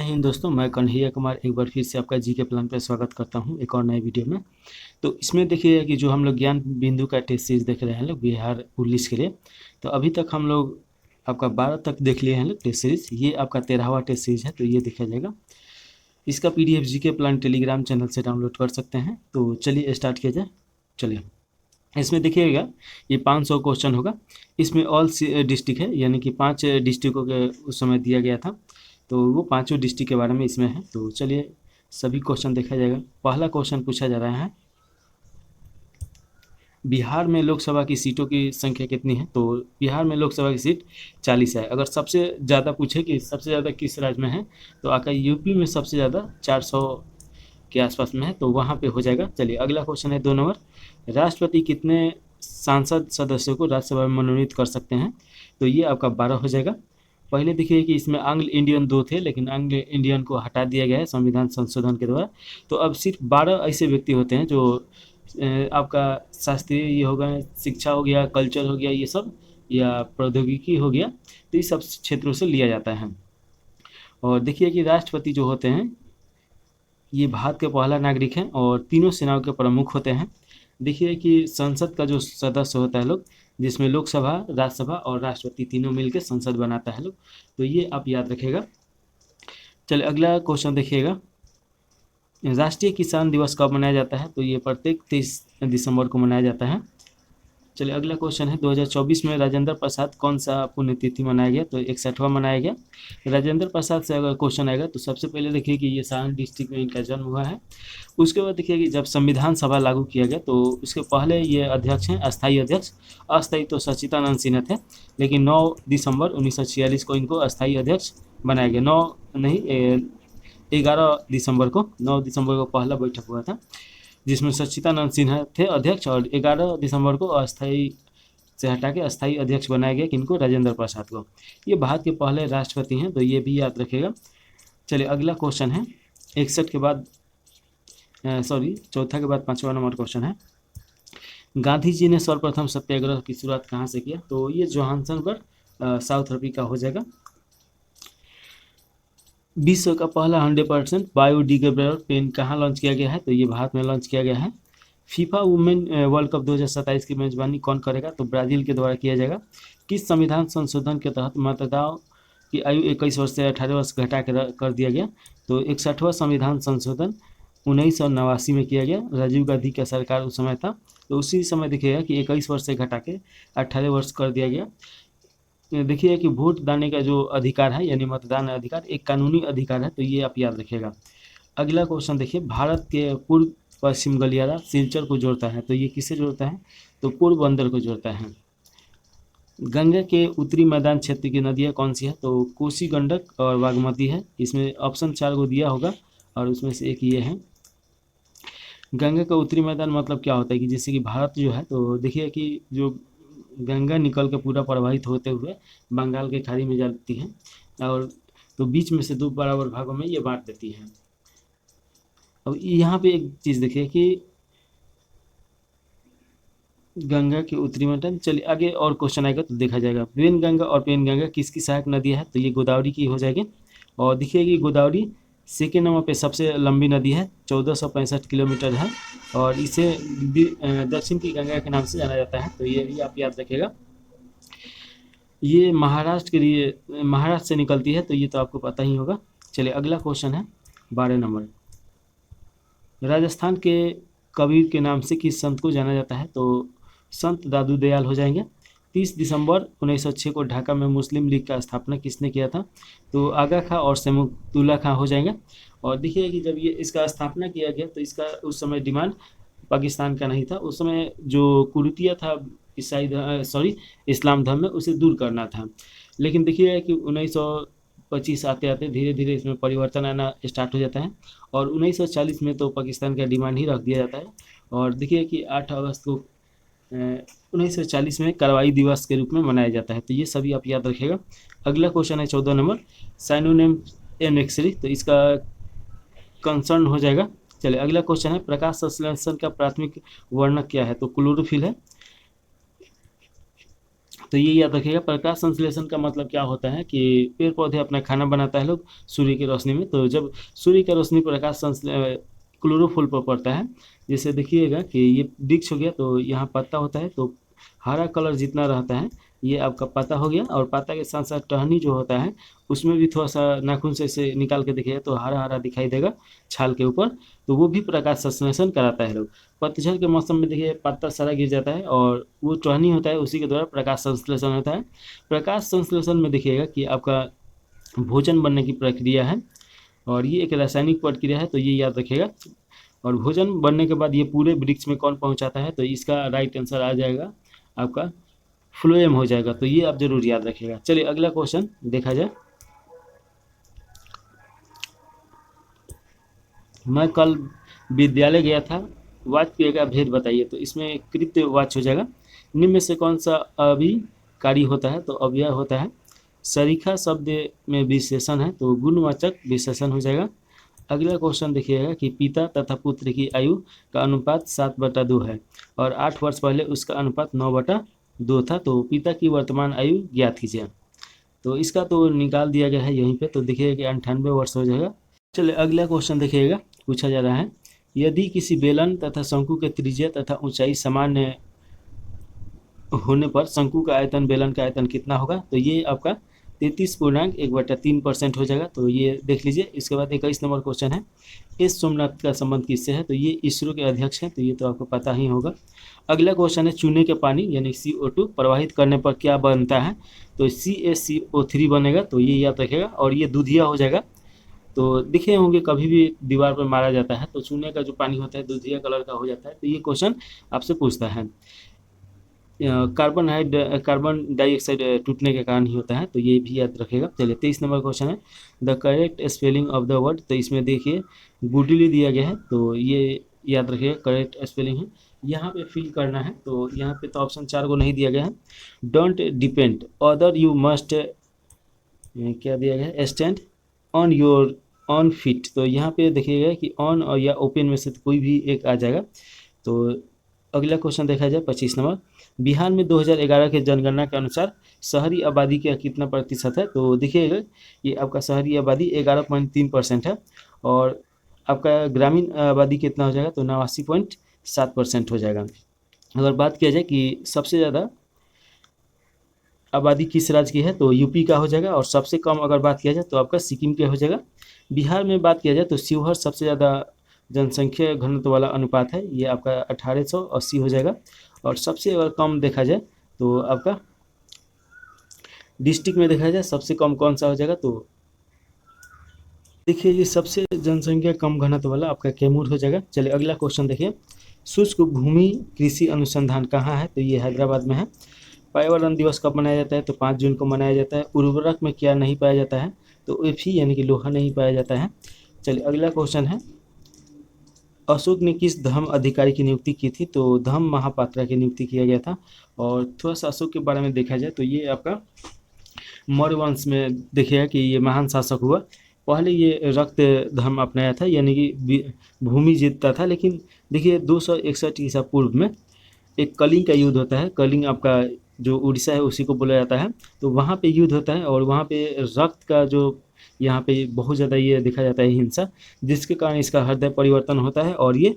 हिंद दोस्तों, मैं कन्हैया कुमार एक बार फिर से आपका जीके प्लान पर स्वागत करता हूं एक और नए वीडियो में। तो इसमें देखिए कि जो हम लोग ज्ञान बिंदु का टेस्ट सीरीज देख रहे हैं लोग बिहार पुलिस के लिए। तो अभी तक हम लोग आपका 12 तक देख लिए हैं लोग टेस्ट सीरीज। ये आपका 13वां टेस्ट सीरीज है, तो ये देखा जाएगा। इसका PDF GK plan Telegram channel से डाउनलोड कर सकते हैं। तो चलिए स्टार्ट किया जाए। चलिए, इसमें देखिएगा ये 500 क्वेश्चन होगा। इसमें ऑल डिस्ट्रिक्ट है, यानी कि 5 डिस्ट्रिक्टों के उस समय दिया गया था। तो वो पांचों डिस्ट्रिक्ट के बारे में इसमें है। तो चलिए सभी क्वेश्चन देखा जाएगा। पहला क्वेश्चन पूछा जा रहा है, बिहार में लोकसभा की सीटों की संख्या कितनी है। तो बिहार में लोकसभा की सीट 40 है। अगर सबसे ज़्यादा पूछे कि सबसे ज़्यादा किस राज्य में है, तो आका यूपी में सबसे ज़्यादा 400 के आसपास में है, तो वहाँ पे हो जाएगा। चलिए अगला क्वेश्चन है 2 नंबर, राष्ट्रपति कितने सांसद सदस्यों को राज्यसभा में मनोनीत कर सकते हैं। तो ये आपका 12 हो जाएगा। पहले देखिए कि इसमें आंग्ल इंडियन 2 थे, लेकिन आंग्ल इंडियन को हटा दिया गया है संविधान संशोधन के द्वारा। तो अब सिर्फ 12 ऐसे व्यक्ति होते हैं जो आपका शास्त्रीय ये होगा, शिक्षा हो गया, कल्चर हो गया, ये सब, या प्रौद्योगिकी हो गया, तो इस सब क्षेत्रों से लिया जाता है। और देखिए कि राष्ट्रपति जो होते हैं ये भारत के पहला नागरिक हैं और तीनों सेनाओं के प्रमुख होते हैं। देखिए कि संसद का जो सदस्य होता है लोग, जिसमें लोकसभा, राज्यसभा और राष्ट्रपति तीनों मिलकर संसद बनाता है लोग, तो ये आप याद रखिएगा। चलिए अगला क्वेश्चन देखिएगा, राष्ट्रीय किसान दिवस कब मनाया जाता है। तो ये प्रत्येक 23 दिसंबर को मनाया जाता है। चलिए अगला क्वेश्चन है, 2024 में राजेंद्र प्रसाद कौन सा पुण्यतिथि मनाया गया। तो 61वां मनाया गया। राजेंद्र प्रसाद से अगर क्वेश्चन आएगा तो सबसे पहले देखिए कि ये सारण डिस्ट्रिक्ट में इनका जन्म हुआ है। उसके बाद देखिए कि जब संविधान सभा लागू किया गया तो उसके पहले ये अध्यक्ष हैं, अस्थायी अध्यक्ष। अस्थायी तो सच्चिदानंद सिन्हा थे, लेकिन 9 दिसंबर 1946 को इनको अस्थायी अध्यक्ष बनाया गया। 9 नहीं 11 दिसंबर को, 9 दिसंबर को पहला बैठक हुआ था जिसमें सच्चिदानंद सिन्हा थे अध्यक्ष, और 11 दिसंबर को अस्थायी से हटा के अस्थायी अध्यक्ष बनाया गया किनको, राजेंद्र प्रसाद को। ये भारत के पहले राष्ट्रपति हैं, तो ये भी याद रखिएगा। चलिए अगला क्वेश्चन है 61 के बाद चौथा के बाद 5वां नंबर क्वेश्चन है, गांधी जी ने सर्वप्रथम सत्याग्रह की शुरुआत कहाँ से किया। तो ये जोहान्सबर्ग साउथ अफ्रीका हो जाएगा। विश्व का पहला 100% बायोडिग्रेडेबल पेन कहाँ लॉन्च किया गया है। तो ये भारत में लॉन्च किया गया है। फीफा वुमेन वर्ल्ड कप 2027 की मेजबानी कौन करेगा। तो ब्राजील के द्वारा किया जाएगा। किस संविधान संशोधन के तहत मतदाताओं की आयु 21 वर्ष से 18 वर्ष घटा कर दिया गया। तो 61वां संविधान संशोधन 1989 में किया गया। राजीव गांधी का सरकार उस समय था, तो उसी समय देखिएगा कि 21 वर्ष से घटा के 18 वर्ष कर दिया गया। देखिए कि वोट डालने का जो अधिकार है, यानी मतदान अधिकार, एक कानूनी अधिकार है, तो ये आप याद रखिएगा। अगला क्वेश्चन देखिए, भारत के पूर्व पश्चिम गलियारा सिलचर को जोड़ता है। तो ये किससे जोड़ता है। तो पूर्व बंदर को जोड़ता है। गंगा के उत्तरी मैदान क्षेत्र की नदियाँ कौन सी है। तो कोसी, गंडक और बागमती है। इसमें ऑप्शन 4 को दिया होगा और उसमें से एक ये है। गंगा का उत्तरी मैदान मतलब क्या होता है कि जैसे कि भारत जो है, तो देखिए कि जो गंगा निकल के पूरा प्रवाहित होते हुए बंगाल के खाड़ी में जाती है, और तो बीच में से 2 बराबर भागों में ये बांट देती है। अब यहाँ पे एक चीज़ देखिए कि गंगा के उत्तरी मैदान। चलिए आगे और क्वेश्चन आएगा तो देखा जाएगा। वेनगंगा और पेनगंगा किसकी सहायक नदी है। तो ये गोदावरी की हो जाएगी। और देखिए कि गोदावरी सेकेंड नंबर पे सबसे लंबी नदी है, 1465 किलोमीटर है, और इसे दक्षिण की गंगा के नाम से जाना जाता है। तो ये भी आप याद रखिएगा। ये महाराष्ट्र के लिए, महाराष्ट्र से निकलती है, तो ये तो आपको पता ही होगा। चलिए अगला क्वेश्चन है 12 नंबर, राजस्थान के कबीर के नाम से किस संत को जाना जाता है। तो संत दादू दयाल हो जाएंगे। 30 दिसंबर 1906 को ढाका में मुस्लिम लीग का स्थापना किसने किया था। तो आगा खां और सेमुतुल्ला खां हो जाएंगे। और देखिए कि जब ये इसका स्थापना किया गया तो इसका उस समय डिमांड पाकिस्तान का नहीं था। उस समय जो कुरीतिया था इस्लाम धर्म में, उसे दूर करना था। लेकिन देखिए कि 1925 आते आते धीरे धीरे इसमें परिवर्तन आना स्टार्ट हो जाता है, और 1940 में तो पाकिस्तान का डिमांड ही रख दिया जाता है। और देखिए कि 8 अगस्त को 1940 में कार्रवाई दिवस के रूप में मनाया जाता है। तो ये सभी आप याद रखिएगा। अगला क्वेश्चन है 14 नंबर, साइनोनिम एनेक्सरी। तो इसका कंसर्न हो जाएगा। चलिए अगला क्वेश्चन है, प्रकाश संश्लेषण का प्राथमिक वर्णक क्या है। तो क्लोरोफिल है। तो ये याद रखिएगा। प्रकाश संश्लेषण का मतलब क्या होता है कि पेड़ पौधे अपना खाना बनाता है लोग सूर्य की रोशनी में। तो जब सूर्य की रोशनी प्रकाश क्लोरोफुल पर पड़ता है, जैसे देखिएगा कि ये वृक्ष हो गया, तो यहाँ पत्ता होता है, तो हरा कलर जितना रहता है ये आपका पत्ता हो गया, और पत्ता के साथ साथ टहनी जो होता है उसमें भी थोड़ा सा नाखून से इसे निकाल के देखिएगा तो हरा हरा दिखाई देगा छाल के ऊपर, तो वो भी प्रकाश संश्लेषण कराता है लोग। पतझड़ के मौसम में देखिए पत्ता सारा गिर जाता है और वो टहनी होता है, उसी के द्वारा प्रकाश संश्लेषण होता है। प्रकाश संश्लेषण में देखिएगा कि आपका भोजन बनने की प्रक्रिया है, और ये एक रासायनिक प्रक्रिया है, तो ये याद रखिएगा। और भोजन बनने के बाद ये पूरे वृक्ष में कौन पहुंचाता है, तो इसका राइट आंसर आ जाएगा आपका फ्लोएम हो जाएगा, तो ये आप जरूर याद रखिएगा। चलिए अगला क्वेश्चन देखा जाए। मैं कल विद्यालय गया था, वाक्य का भेद बताइए, तो इसमें कृत्य वाच्य हो जाएगा। निम्न में से कौन सा अभिकारी होता है, तो अव्यय होता है। सरीखा शब्द में विशेषण है, तो गुणवाचक विशेषण हो जाएगा। अगला क्वेश्चन देखिएगा कि पिता तथा पुत्र की आयु का अनुपात 7/2 है और 8 वर्ष पहले उसका अनुपात 9/2 था, तो पिता की वर्तमान आयु ज्ञात कीजिए। तो इसका तो निकाल दिया गया है यहीं पे, तो देखिएगा कि 98 वर्ष हो जाएगा। चलिए अगला क्वेश्चन देखिएगा, पूछा जा रहा है यदि किसी बेलन तथा शंकु के त्रिज्या तथा ऊंचाई सामान्य होने पर शंकु का आयतन बेलन का आयतन कितना होगा, तो ये आपका 33.1/3% हो जाएगा, तो ये देख लीजिए। इसके बाद 21 नंबर क्वेश्चन है, एस सोमनाथ का संबंध किससे है, तो ये इसरो के अध्यक्ष हैं, तो ये तो आपको पता ही होगा। अगला क्वेश्चन है चूने के पानी यानी CO2 प्रवाहित करने पर क्या बनता है, तो CaCO3 बनेगा, तो ये याद रखेगा। और ये दूधिया हो जाएगा, तो दिखे होंगे कभी भी दीवार पर मारा जाता है तो चूने का जो पानी होता है दूधिया कलर का हो जाता है, तो ये क्वेश्चन आपसे पूछता है। कार्बन डाइऑक्साइड टूटने के कारण ही होता है, तो ये भी याद रखेगा। चलिए 23 नंबर क्वेश्चन है the correct spelling of the word, तो इसमें देखिए गुडली दिया गया है, तो ये याद रखिएगा करेक्ट स्पेलिंग है। यहाँ पे फिल करना है, तो यहाँ पे तो ऑप्शन 4 को नहीं दिया गया है। Don't depend other you must क्या दिया गया है, stand on your on feet, तो यहाँ पे देखिएगा कि ऑन और या ओपन में से तो कोई भी एक आ जाएगा। तो अगला क्वेश्चन देखा जाए 25 नंबर, बिहार में 2011 के जनगणना के अनुसार शहरी आबादी का कितना प्रतिशत है, तो देखिएगा ये आपका शहरी आबादी 11.3% है, और आपका ग्रामीण आबादी कितना हो जाएगा, तो 89.7% हो जाएगा। अगर बात किया जाए कि सबसे ज़्यादा आबादी किस राज्य की है, तो यूपी का हो जाएगा, और सबसे कम अगर बात किया जाए तो आपका सिक्किम का हो जाएगा। बिहार में बात किया जाए तो शिवहर सबसे ज़्यादा जनसंख्या घनत्व वाला अनुपात है, ये आपका 1880 हो जाएगा। और सबसे अगर कम देखा जाए तो आपका डिस्ट्रिक्ट में देखा जाए सबसे कम कौन सा हो जाएगा, तो देखिए ये सबसे जनसंख्या कम घनत्व वाला आपका कैमूर हो जाएगा। चलिए अगला क्वेश्चन देखिए, शुष्क भूमि कृषि अनुसंधान कहाँ है, तो ये हैदराबाद में है। पर्यावरण दिवस कब मनाया जाता है, तो 5 जून को मनाया जाता है। उर्वरक में क्या नहीं पाया जाता है, तो Fe यानी कि लोहा नहीं पाया जाता है। चलिए अगला क्वेश्चन है, अशोक ने किस धर्म अधिकारी की नियुक्ति की थी, तो धम्म महापात्रा की नियुक्ति किया गया था। और थोड़ा सा अशोक के बारे में देखा जाए तो ये आपका मौर्य वंश में देखिएगा कि ये महान शासक हुआ। पहले ये रक्त धर्म अपनाया था यानी कि भूमि जीतता था, लेकिन देखिए 261 ईसा पूर्व में एक कलिंग का युद्ध होता है। कलिंग आपका जो उड़ीसा है उसी को बोला जाता है, तो वहाँ पे युद्ध होता है, और वहाँ पे रक्त का जो यहाँ पे बहुत ज़्यादा ये देखा जाता है हिंसा, जिसके कारण इसका हृदय परिवर्तन होता है और ये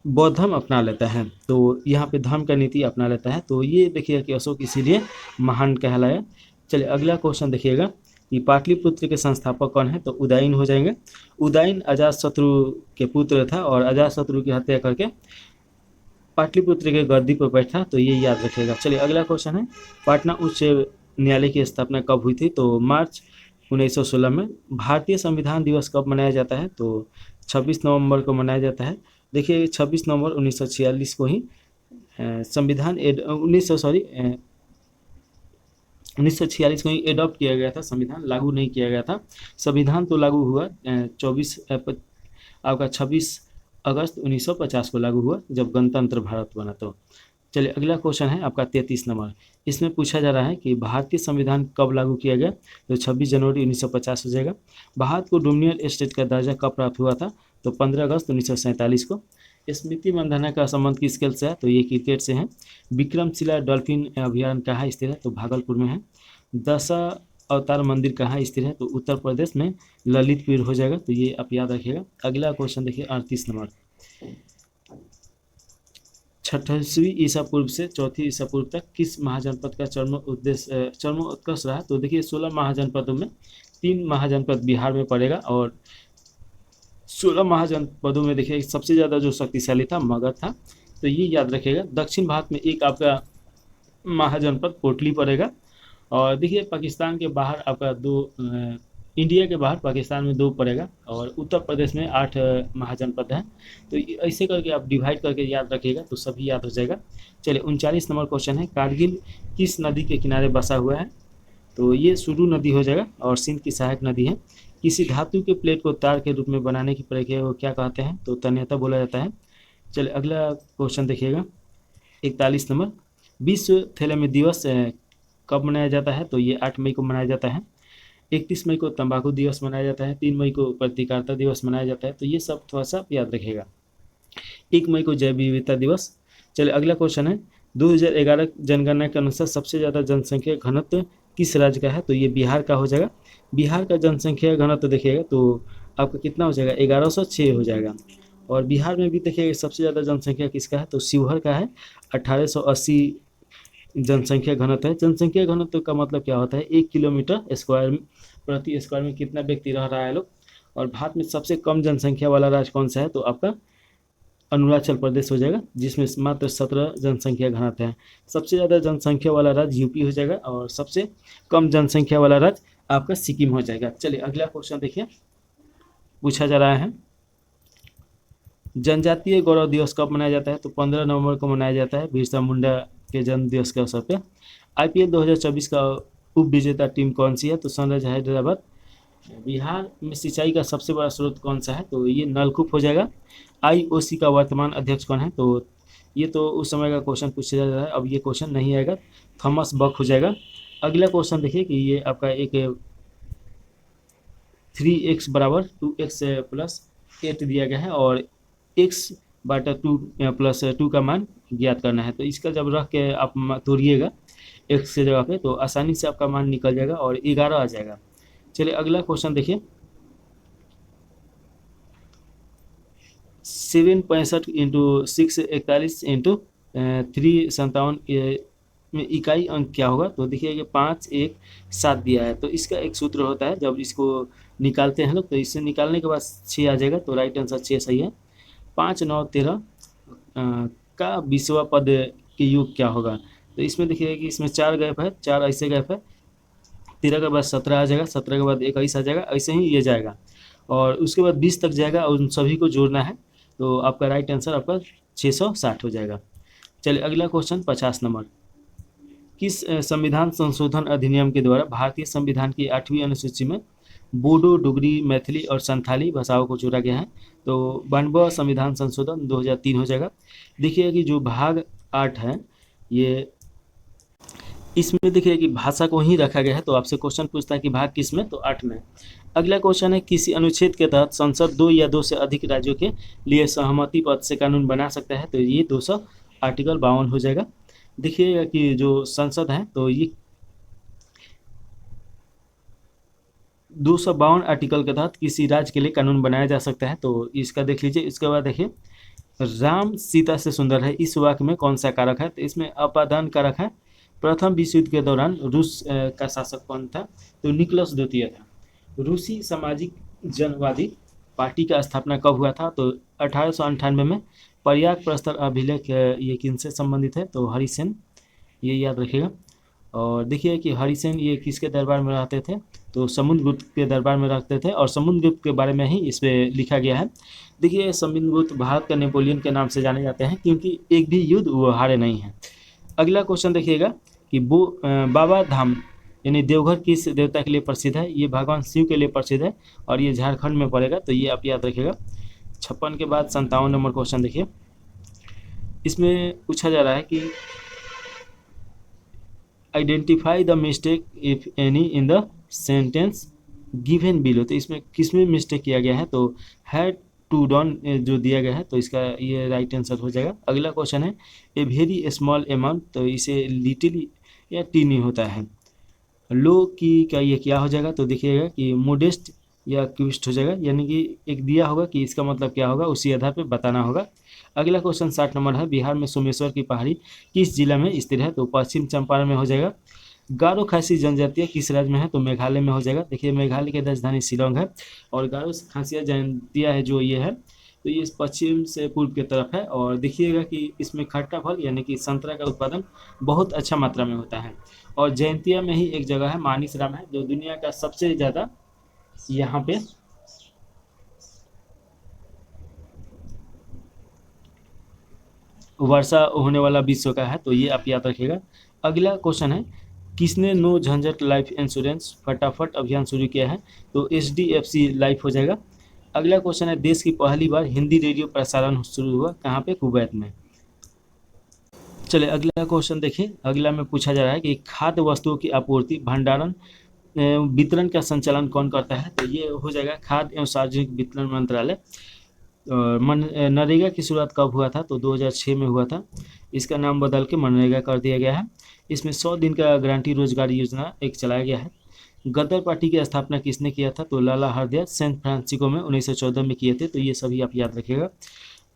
बौद्ध धर्म अपना लेता है। तो यहाँ पे धर्म का नीति अपना लेता है, तो ये देखिएगा कि अशोक इसीलिए महान कहलाया। चलिए अगला क्वेश्चन देखिएगा कि पाटलिपुत्र के संस्थापक कौन है, तो उदयन हो जाएंगे। उदयन अजातशत्रु के पुत्र था, और अजातशत्रु की हत्या करके पाटलिपुत्र के गद्दी पर बैठा, तो ये याद रखिएगा। चलिए अगला क्वेश्चन है, पटना उच्च न्यायालय की स्थापना कब हुई थी, तो मार्च 1916 में। भारतीय संविधान दिवस कब मनाया जाता है, तो 26 नवंबर को मनाया जाता है। देखिए 26 नवंबर 1946 को ही संविधान 1946 को ही एडॉप्ट किया गया था, संविधान लागू नहीं किया गया था। संविधान तो लागू हुआ 26 अगस्त 1950 को लागू हुआ, जब गणतंत्र भारत बना। तो चलिए अगला क्वेश्चन है आपका 33 नंबर, इसमें पूछा जा रहा है कि भारतीय संविधान कब लागू किया गया, तो 26 जनवरी 1950 हो जाएगा। भारत को डोमिनियन स्टेट का दर्जा कब प्राप्त हुआ था, तो 15 अगस्त 1947 को। स्मृति मंधाना का संबंध किस खेल से है? तो ये क्रिकेट से है। विक्रमशिला डॉल्फिन अभयारण्य कहाँ स्थित है? तो भागलपुर में है। दशा अवतार मंदिर कहाँ स्थित है? तो उत्तर प्रदेश में ललितपुर हो जाएगा। तो ये आप याद रखिएगा। अगला क्वेश्चन देखिए 38 नंबर। 28वीं ईसा पूर्व से 4वीं ईसा पूर्व तक किस महाजनपद का चरमोत्कर्ष रहा? तो देखिए 16 महाजनपदों में 3 महाजनपद बिहार में पड़ेगा और 16 महाजनपदों में देखिए सबसे ज़्यादा जो शक्तिशाली था मगध था। तो ये याद रखिएगा। दक्षिण भारत में एक आपका महाजनपद कोटली पड़ेगा और देखिए पाकिस्तान के बाहर आपका इंडिया के बाहर पाकिस्तान में 2 पड़ेगा और उत्तर प्रदेश में 8 महाजनपद हैं। तो ऐसे करके आप डिवाइड करके याद रखिएगा तो सभी याद हो जाएगा। चलिए 39 नंबर क्वेश्चन है, कारगिल किस नदी के किनारे बसा हुआ है? तो ये सुरु नदी हो जाएगा और सिंध की सहायक नदी है। किसी धातु के प्लेट को तार के रूप में बनाने की प्रक्रिया को क्या कहते हैं? तो तन्यता बोला जाता है। चलिए अगला क्वेश्चन देखिएगा 41 नंबर। विश्व थैलेमी दिवस कब मनाया जाता है? तो ये 8 मई को मनाया जाता है। 31 मई को तंबाकू दिवस मनाया जाता है। 3 मई को पत्रकारिता दिवस मनाया जाता है। तो ये सब थोड़ा सा याद रखिएगा। 1 मई को जैव विविधता दिवस। चलिए अगला क्वेश्चन है 2011 जनगणना के अनुसार सबसे ज़्यादा जनसंख्या घनत्व किस राज्य का है? तो ये बिहार का हो जाएगा। बिहार का जनसंख्या घनत्व देखिएगा तो आपका कितना हो जाएगा? 1106 हो जाएगा। और बिहार में भी देखिएगा सबसे ज़्यादा जनसंख्या किसका है? तो शिवहर का है। 1880 जनसंख्या घनत्व है। जनसंख्या घनत्व का मतलब क्या होता है? 1 किलोमीटर स्क्वायर प्रति स्क्वायर में कितना व्यक्ति रह रहा है लोग। और भारत में सबसे कम जनसंख्या वाला राज्य कौन सा है? तो आपका अरुणाचल प्रदेश हो जाएगा, जिसमें मात्र 17 जनसंख्या घनत्व है। सबसे ज़्यादा जनसंख्या वाला राज्य यूपी हो जाएगा और सबसे कम जनसंख्या वाला राज्य आपका सिक्किम हो जाएगा। चलिए अगला क्वेश्चन देखिए, पूछा जा रहा है जनजातीय गौरव दिवस कब मनाया जाता है? तो 15 नवंबर को मनाया जाता है, बिरसा मुंडा के जन्म दिवस के अवसर पर। IPL 2024 का उप विजेता टीम कौन सी है? तो सनराइज हैदराबाद। बिहार में सिंचाई का सबसे बड़ा स्रोत कौन सा है? तो ये नलकूप हो जाएगा। IOC का वर्तमान अध्यक्ष कौन है? तो ये तो उस समय का क्वेश्चन पूछा जा रहा है, अब ये क्वेश्चन नहीं आएगा, थॉमस बक हो जाएगा। अगला क्वेश्चन देखिए कि ये आपका एक 3x बराबर 2x प्लस 8 दिया गया है और x बटा 2 प्लस 2 का मान ज्ञात करना है। तो इसका जब रख के आप तोड़िएगा x के जगह पे तो आसानी से आपका मान निकल जाएगा और 11 आ जाएगा। चलिए अगला क्वेश्चन देखिए 765 इंटू 6 41 इंटू 3 57 में इकाई अंक क्या होगा? तो देखिए कि 5 1 7 दिया है। तो इसका एक सूत्र होता है, जब इसको निकालते हैं लोग तो इससे निकालने के बाद 6 आ जाएगा। तो राइट आंसर 6 सही है। 5 9 13 का 20वां पद के योग क्या होगा? तो इसमें देखिए कि इसमें 4 गैप है, 4 ऐसे गैप है। 13 के बाद 17 आ जाएगा, 17 के बाद 21 आ जाएगा, ऐसे ही ये जाएगा और उसके बाद 20 तक जाएगा और उन सभी को जोड़ना है। तो आपका राइट आंसर आपका 660 हो जाएगा। चलिए अगला क्वेश्चन 50 नंबर। किस संविधान संशोधन अधिनियम के द्वारा भारतीय संविधान की 8वीं अनुसूची में बोडो, डोगरी, मैथिली और संथाली भाषाओं को जोड़ा गया है? तो 92वां संविधान संशोधन 2003 हो जाएगा। देखिए कि जो भाग 8 है ये इसमें देखिए कि भाषा को ही रखा गया है। तो आपसे क्वेश्चन पूछता है कि भाग किस में? तो 8 में। अगला क्वेश्चन है किसी अनुच्छेद के तहत संसद 2 या 2 से अधिक राज्यों के लिए सहमति पद से कानून बना सकता है? तो ये 200 आर्टिकल 52 हो जाएगा। देखिएगा कि जो संसद है तो ये 252 आर्टिकल के तहत किसी राज्य के लिए कानून बनाया जा सकता है। तो इसका देख लीजिए। इसके बाद देखिए राम सीता से सुंदर है, इस वाक्य में कौन सा कारक है? तो इसमें अपादान कारक है। प्रथम विश्व युद्ध के दौरान रूस का शासक कौन था? तो निकोलस द्वितीय था। रूसी सामाजिक जनवादी पार्टी का स्थापना कब हुआ था? तो 1898 में। प्रयाग प्रस्तर अभिलेख ये किनसे संबंधित है? तो हरिसेन, ये याद रखिएगा। और देखिए कि हरिसेन ये किसके दरबार में रहते थे? तो समुद्रगुप्त के दरबार में रहते थे और समुद्रगुप्त के बारे में ही इस पर लिखा गया है। देखिए समुद्रगुप्त भारत का नेपोलियन के नाम से जाने जाते हैं क्योंकि एक भी युद्ध वो हारे नहीं हैं। अगला क्वेश्चन देखिएगा कि बाबा धाम यानी देवघर किस देवता के लिए प्रसिद्ध है? ये भगवान शिव के लिए प्रसिद्ध है और ये झारखंड में पड़ेगा। तो ये आप याद रखिएगा। 56 के बाद 57 नंबर क्वेश्चन देखिए। इसमें पूछा जा रहा है कि identify the mistake if any in the sentence given below. तो इसमें किसमें मिस्टेक किया गया है? तो हैड टू डॉन जो दिया गया है, तो इसका ये राइट आंसर हो जाएगा। अगला क्वेश्चन है ए वेरी स्मॉल अमाउंट, तो इसे लिटिल या टीनी होता है। लो की का ये क्या हो जाएगा, तो देखिएगा कि मोडेस्ट या क्विस्ट हो जाएगा, यानी कि एक दिया होगा कि इसका मतलब क्या होगा, उसी आधार पे बताना होगा। अगला क्वेश्चन 60 नंबर है, बिहार में सोमेश्वर की पहाड़ी किस जिला में स्थित है, तो पश्चिम चंपारण में हो जाएगा। गारो खासी जनजातीय किस राज्य में है, तो मेघालय में हो जाएगा। देखिए मेघालय की राजधानी शिलोंग है, और गारो खासिया जनजातीय है जो ये है, तो ये पश्चिम से पूर्व की तरफ है। और देखिएगा कि इसमें खट्टा फल यानी कि संतरा का उत्पादन बहुत अच्छा मात्रा में होता है। और जयंतिया में ही एक जगह है मानिसराम है, जो दुनिया का सबसे ज़्यादा यहाँ पे वर्षा होने वाला विश्व का है, तो ये आप याद रखिएगा। अगला क्वेश्चन है किसने नो झंझट लाइफ इंश्योरेंस फटाफट अभियान शुरू किया है, तो HDFC लाइफ हो जाएगा। अगला क्वेश्चन है देश की पहली बार हिंदी रेडियो प्रसारण शुरू हुआ कहाँ पे, कुवैत में। चलिए अगला क्वेश्चन देखिए, अगला में पूछा जा रहा है कि खाद्य वस्तुओं की आपूर्ति भंडारण वितरण का संचालन कौन करता है, तो ये हो जाएगा खाद्य एवं सार्वजनिक वितरण मंत्रालय। नरेगा की शुरुआत कब हुआ था, तो 2006 में हुआ था। इसका नाम बदल के मनरेगा कर दिया गया है। इसमें 100 दिन का गारंटी रोजगार योजना एक चलाया गया है। गदर पार्टी की स्थापना किसने किया था, तो लाला हरदयाल सैन फ्रांसिस्को में 1914 में किए थे, तो ये सभी आप याद रखिएगा।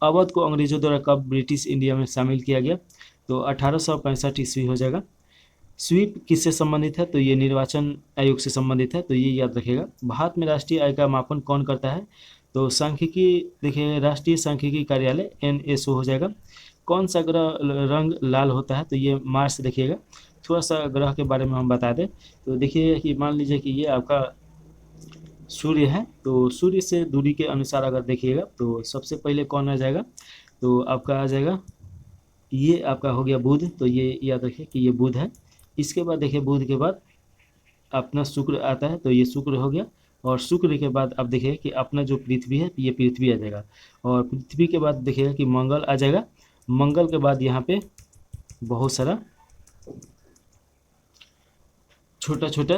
अवध को अंग्रेजों द्वारा कब ब्रिटिश इंडिया में शामिल किया गया, तो 1865 ईस्वी हो जाएगा। स्वीप किससे संबंधित है, तो ये निर्वाचन आयोग से संबंधित है, तो ये याद रखिएगा। भारत में राष्ट्रीय आय का मापन कौन करता है, तो सांख्यिकी देखिए राष्ट्रीय सांख्यिकी कार्यालय NSO हो जाएगा। कौन सा ग्रह रंग लाल होता है, तो ये मार्स देखिएगा। थोड़ा सा ग्रह के बारे में हम बता दें, तो देखिए कि मान लीजिए कि ये आपका सूर्य है, तो सूर्य से दूरी के अनुसार अगर देखिएगा तो सबसे पहले कौन आ जाएगा, तो आपका आ जाएगा ये आपका हो गया बुध, तो ये याद रखिए कि ये बुध है। इसके बाद देखिए बुध के बाद अपना शुक्र आता है, तो ये शुक्र हो गया। और शुक्र के बाद अब देखिए कि अपना जो पृथ्वी है, ये पृथ्वी आ जाएगा। और पृथ्वी के बाद देखिएगा कि मंगल आ जाएगा। मंगल के बाद यहाँ पे बहुत सारा छोटा छोटा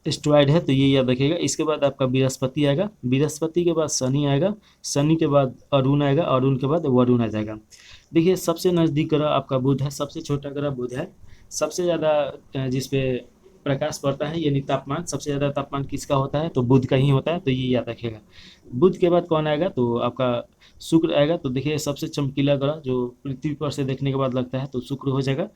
एस्ट्रॉयड है, तो ये याद रखिएगा। इसके बाद आपका बृहस्पति आएगा, बृहस्पति के बाद शनि आएगा, शनि के बाद अरुण आएगा, अरुण के बाद वरुण आ जाएगा। देखिए सबसे नज़दीक ग्रह आपका बुध है, सबसे छोटा ग्रह बुध है। सबसे ज़्यादा जिस पे प्रकाश पड़ता है यानी तापमान, सबसे ज़्यादा तापमान किसका होता है, तो बुध का ही होता है, तो ये याद रखिएगा। बुध के बाद कौन आएगा, तो आपका शुक्र आएगा। तो देखिए सबसे चमकीला ग्रह जो पृथ्वी पर से देखने के बाद लगता है, तो शुक्र हो जाएगा।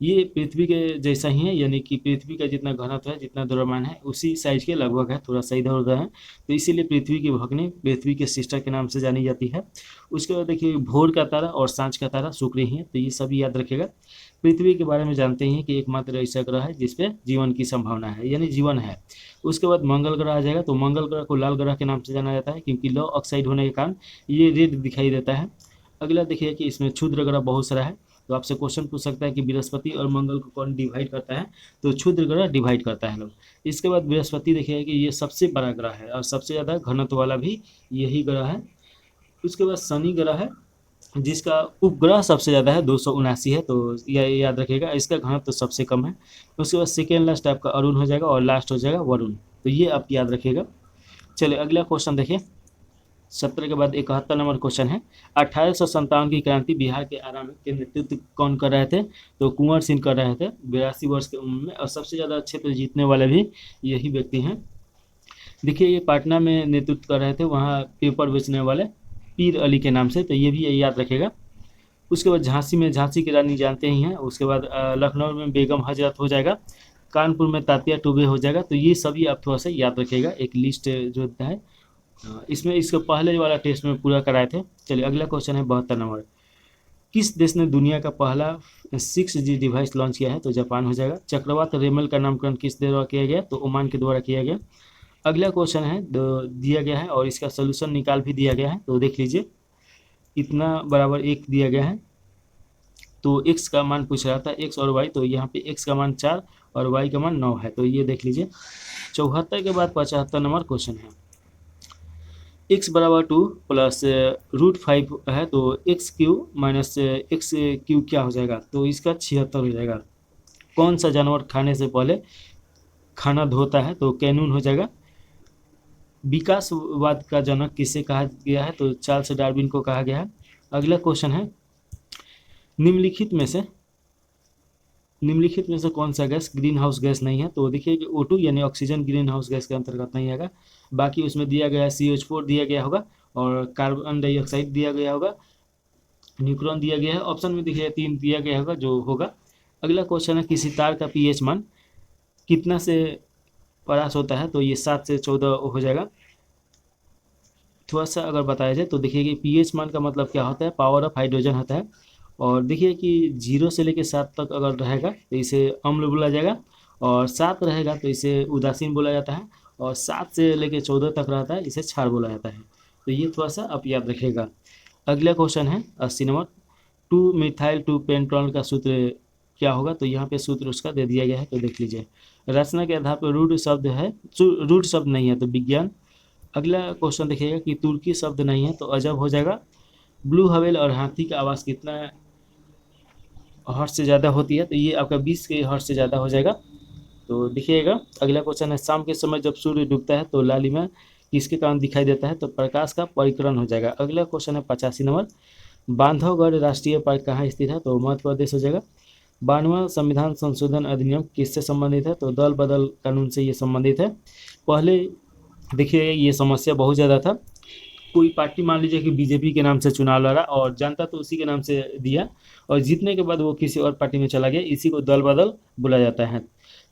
ये पृथ्वी के जैसा ही है, यानी कि पृथ्वी का जितना घनत्व है, जितना द्रव्यमान है, उसी साइज के लगभग है, थोड़ा सा इधर उधर है, तो इसीलिए पृथ्वी की भगनी पृथ्वी के सिस्टर के नाम से जानी जाती है। उसके बाद देखिए भोर का तारा और सांझ का तारा शुक्र ही है, तो ये सभी याद रखेगा। पृथ्वी के बारे में जानते हैं कि एकमात्र ऐसा ग्रह है जिसपे जीवन की संभावना है, यानी जीवन है। उसके बाद मंगल ग्रह आ जाएगा, तो मंगल ग्रह को लाल ग्रह के नाम से जाना जाता है, क्योंकि लो ऑक्साइड होने के कारण ये रेड दिखाई देता है। अगला देखिए कि इसमें क्षुद्र ग्रह बहुत सारा है, तो आपसे क्वेश्चन पूछ सकता है कि बृहस्पति और मंगल को कौन डिवाइड करता है, तो क्षुद्र ग्रह डिवाइड करता है लोग। इसके बाद बृहस्पति देखिए कि ये सबसे बड़ा ग्रह है और सबसे ज़्यादा घनत्व वाला भी यही ग्रह है। उसके बाद शनि ग्रह है, जिसका उपग्रह सबसे ज़्यादा है 279 है, तो यह याद रखिएगा। इसका घनत्व तो सबसे कम है। उसके बाद सेकेंड लास्ट आपका अरुण हो जाएगा और लास्ट हो जाएगा वरुण, तो ये आप याद रखिएगा। चलिए अगला क्वेश्चन देखिए, 70 के बाद 71 नंबर क्वेश्चन है। 1857 की क्रांति बिहार के आरा में के नेतृत्व कौन कर रहे थे, तो कुंवर सिंह कर रहे थे 82 वर्ष की उम्र में, और सबसे ज़्यादा क्षेत्र जीतने वाले भी यही व्यक्ति हैं। देखिए ये पटना में नेतृत्व कर रहे थे, वहाँ पेपर बेचने वाले पीर अली के नाम से, तो ये भी याद रखेगा। उसके बाद झांसी में झांसी की रानी जानते ही हैं। उसके बाद लखनऊ में बेगम हजरत हो जाएगा। कानपुर में तात्या टुबे हो जाएगा, तो ये सभी आप थोड़ा सा याद रखिएगा। एक लिस्ट जो है इसमें इसके पहले वाला टेस्ट में पूरा कराए थे। चलिए अगला क्वेश्चन है 72 नंबर। किस देश ने दुनिया का पहला 6G डिवाइस लॉन्च किया है, तो जापान हो जाएगा। चक्रवात रेमल का नामकरण किस द्वारा किया गया, तो ओमान के द्वारा किया गया। अगला क्वेश्चन है दिया गया है और इसका सोल्यूशन निकाल भी दिया गया है, तो देख लीजिए। इतना बराबर 1 दिया गया है, तो x का मान पूछ रहा था, x और y, तो यहाँ पे x का मान 4 और y का मान 9 है, तो ये देख लीजिए। 74 के बाद 75 नंबर क्वेश्चन है। x बराबर 2 प्लस √5 है, तो x³ माइनस x³ क्या हो जाएगा, तो इसका 76 हो जाएगा। कौन सा जानवर खाने से पहले खाना धोता है, तो कैनून हो जाएगा। विकासवाद का जनक किसे कहा गया है? तो चार्ल्स डार्विन को कहा गया है। अगला क्वेश्चन है, निम्नलिखित में से कौन सा गैस ग्रीन हाउस गैस नहीं है? तो देखिए कि O2 यानी ऑक्सीजन ग्रीन हाउस गैस के अंतर्गत नहीं आएगा। बाकी उसमें दिया गया है CH4 दिया गया होगा, और कार्बन डाइऑक्साइड दिया गया होगा, न्यूट्रॉन दिया गया है। ऑप्शन में देखिए 3 दिया गया होगा जो होगा। अगला क्वेश्चन है, किसी तार का pH मान कितना से पास होता है? तो ये 7 से 14 हो जाएगा। थोड़ा सा अगर बताया जाए तो देखिए कि pH मान का मतलब क्या होता है? पावर ऑफ हाइड्रोजन होता है। और देखिए कि 0 से लेकर 7 तक अगर रहेगा तो इसे अम्ल बोला जाएगा, और 7 रहेगा तो इसे उदासीन बोला जाता है, और 7 से लेकर 14 तक रहता है इसे क्षार बोला जाता है। तो ये थोड़ा सा आप याद रखिएगा। अगला क्वेश्चन है 80 नंबर, 2 मिथाइल 2 पेंटोल का सूत्र क्या होगा? तो यहाँ पे सूत्र उसका दे दिया गया है, तो देख लीजिए। रचना के आधार पर रूढ़ शब्द है, रूढ़ शब्द नहीं है तो विज्ञान। अगला क्वेश्चन देखिएगा कि तुर्की शब्द नहीं है तो अजब हो जाएगा। ब्लू हवेल और हाथी का आवाज़ कितना हर्ट्ज से ज़्यादा होती है? तो ये आपका 20 के हर्ट्ज से ज़्यादा हो जाएगा। तो देखिएगा अगला क्वेश्चन है, शाम के समय जब सूर्य डूबता है तो लालिमा किसके कारण दिखाई देता है? तो प्रकाश का परिकरण हो जाएगा। अगला क्वेश्चन है 85 नंबर, बांधवगढ़ राष्ट्रीय पार्क कहाँ स्थित है? तो मध्य प्रदेश हो जाएगा। 92वां संविधान संशोधन अधिनियम किससे संबंधित है? तो दल बदल कानून से ये संबंधित है। पहले देखिए ये समस्या बहुत ज़्यादा था, कोई पार्टी मान लीजिए कि बीजेपी के नाम से चुनाव लड़ा और जनता तो उसी के नाम से दिया, और जीतने के बाद वो किसी और पार्टी में चला गया, इसी को दल बदल बोला जाता है।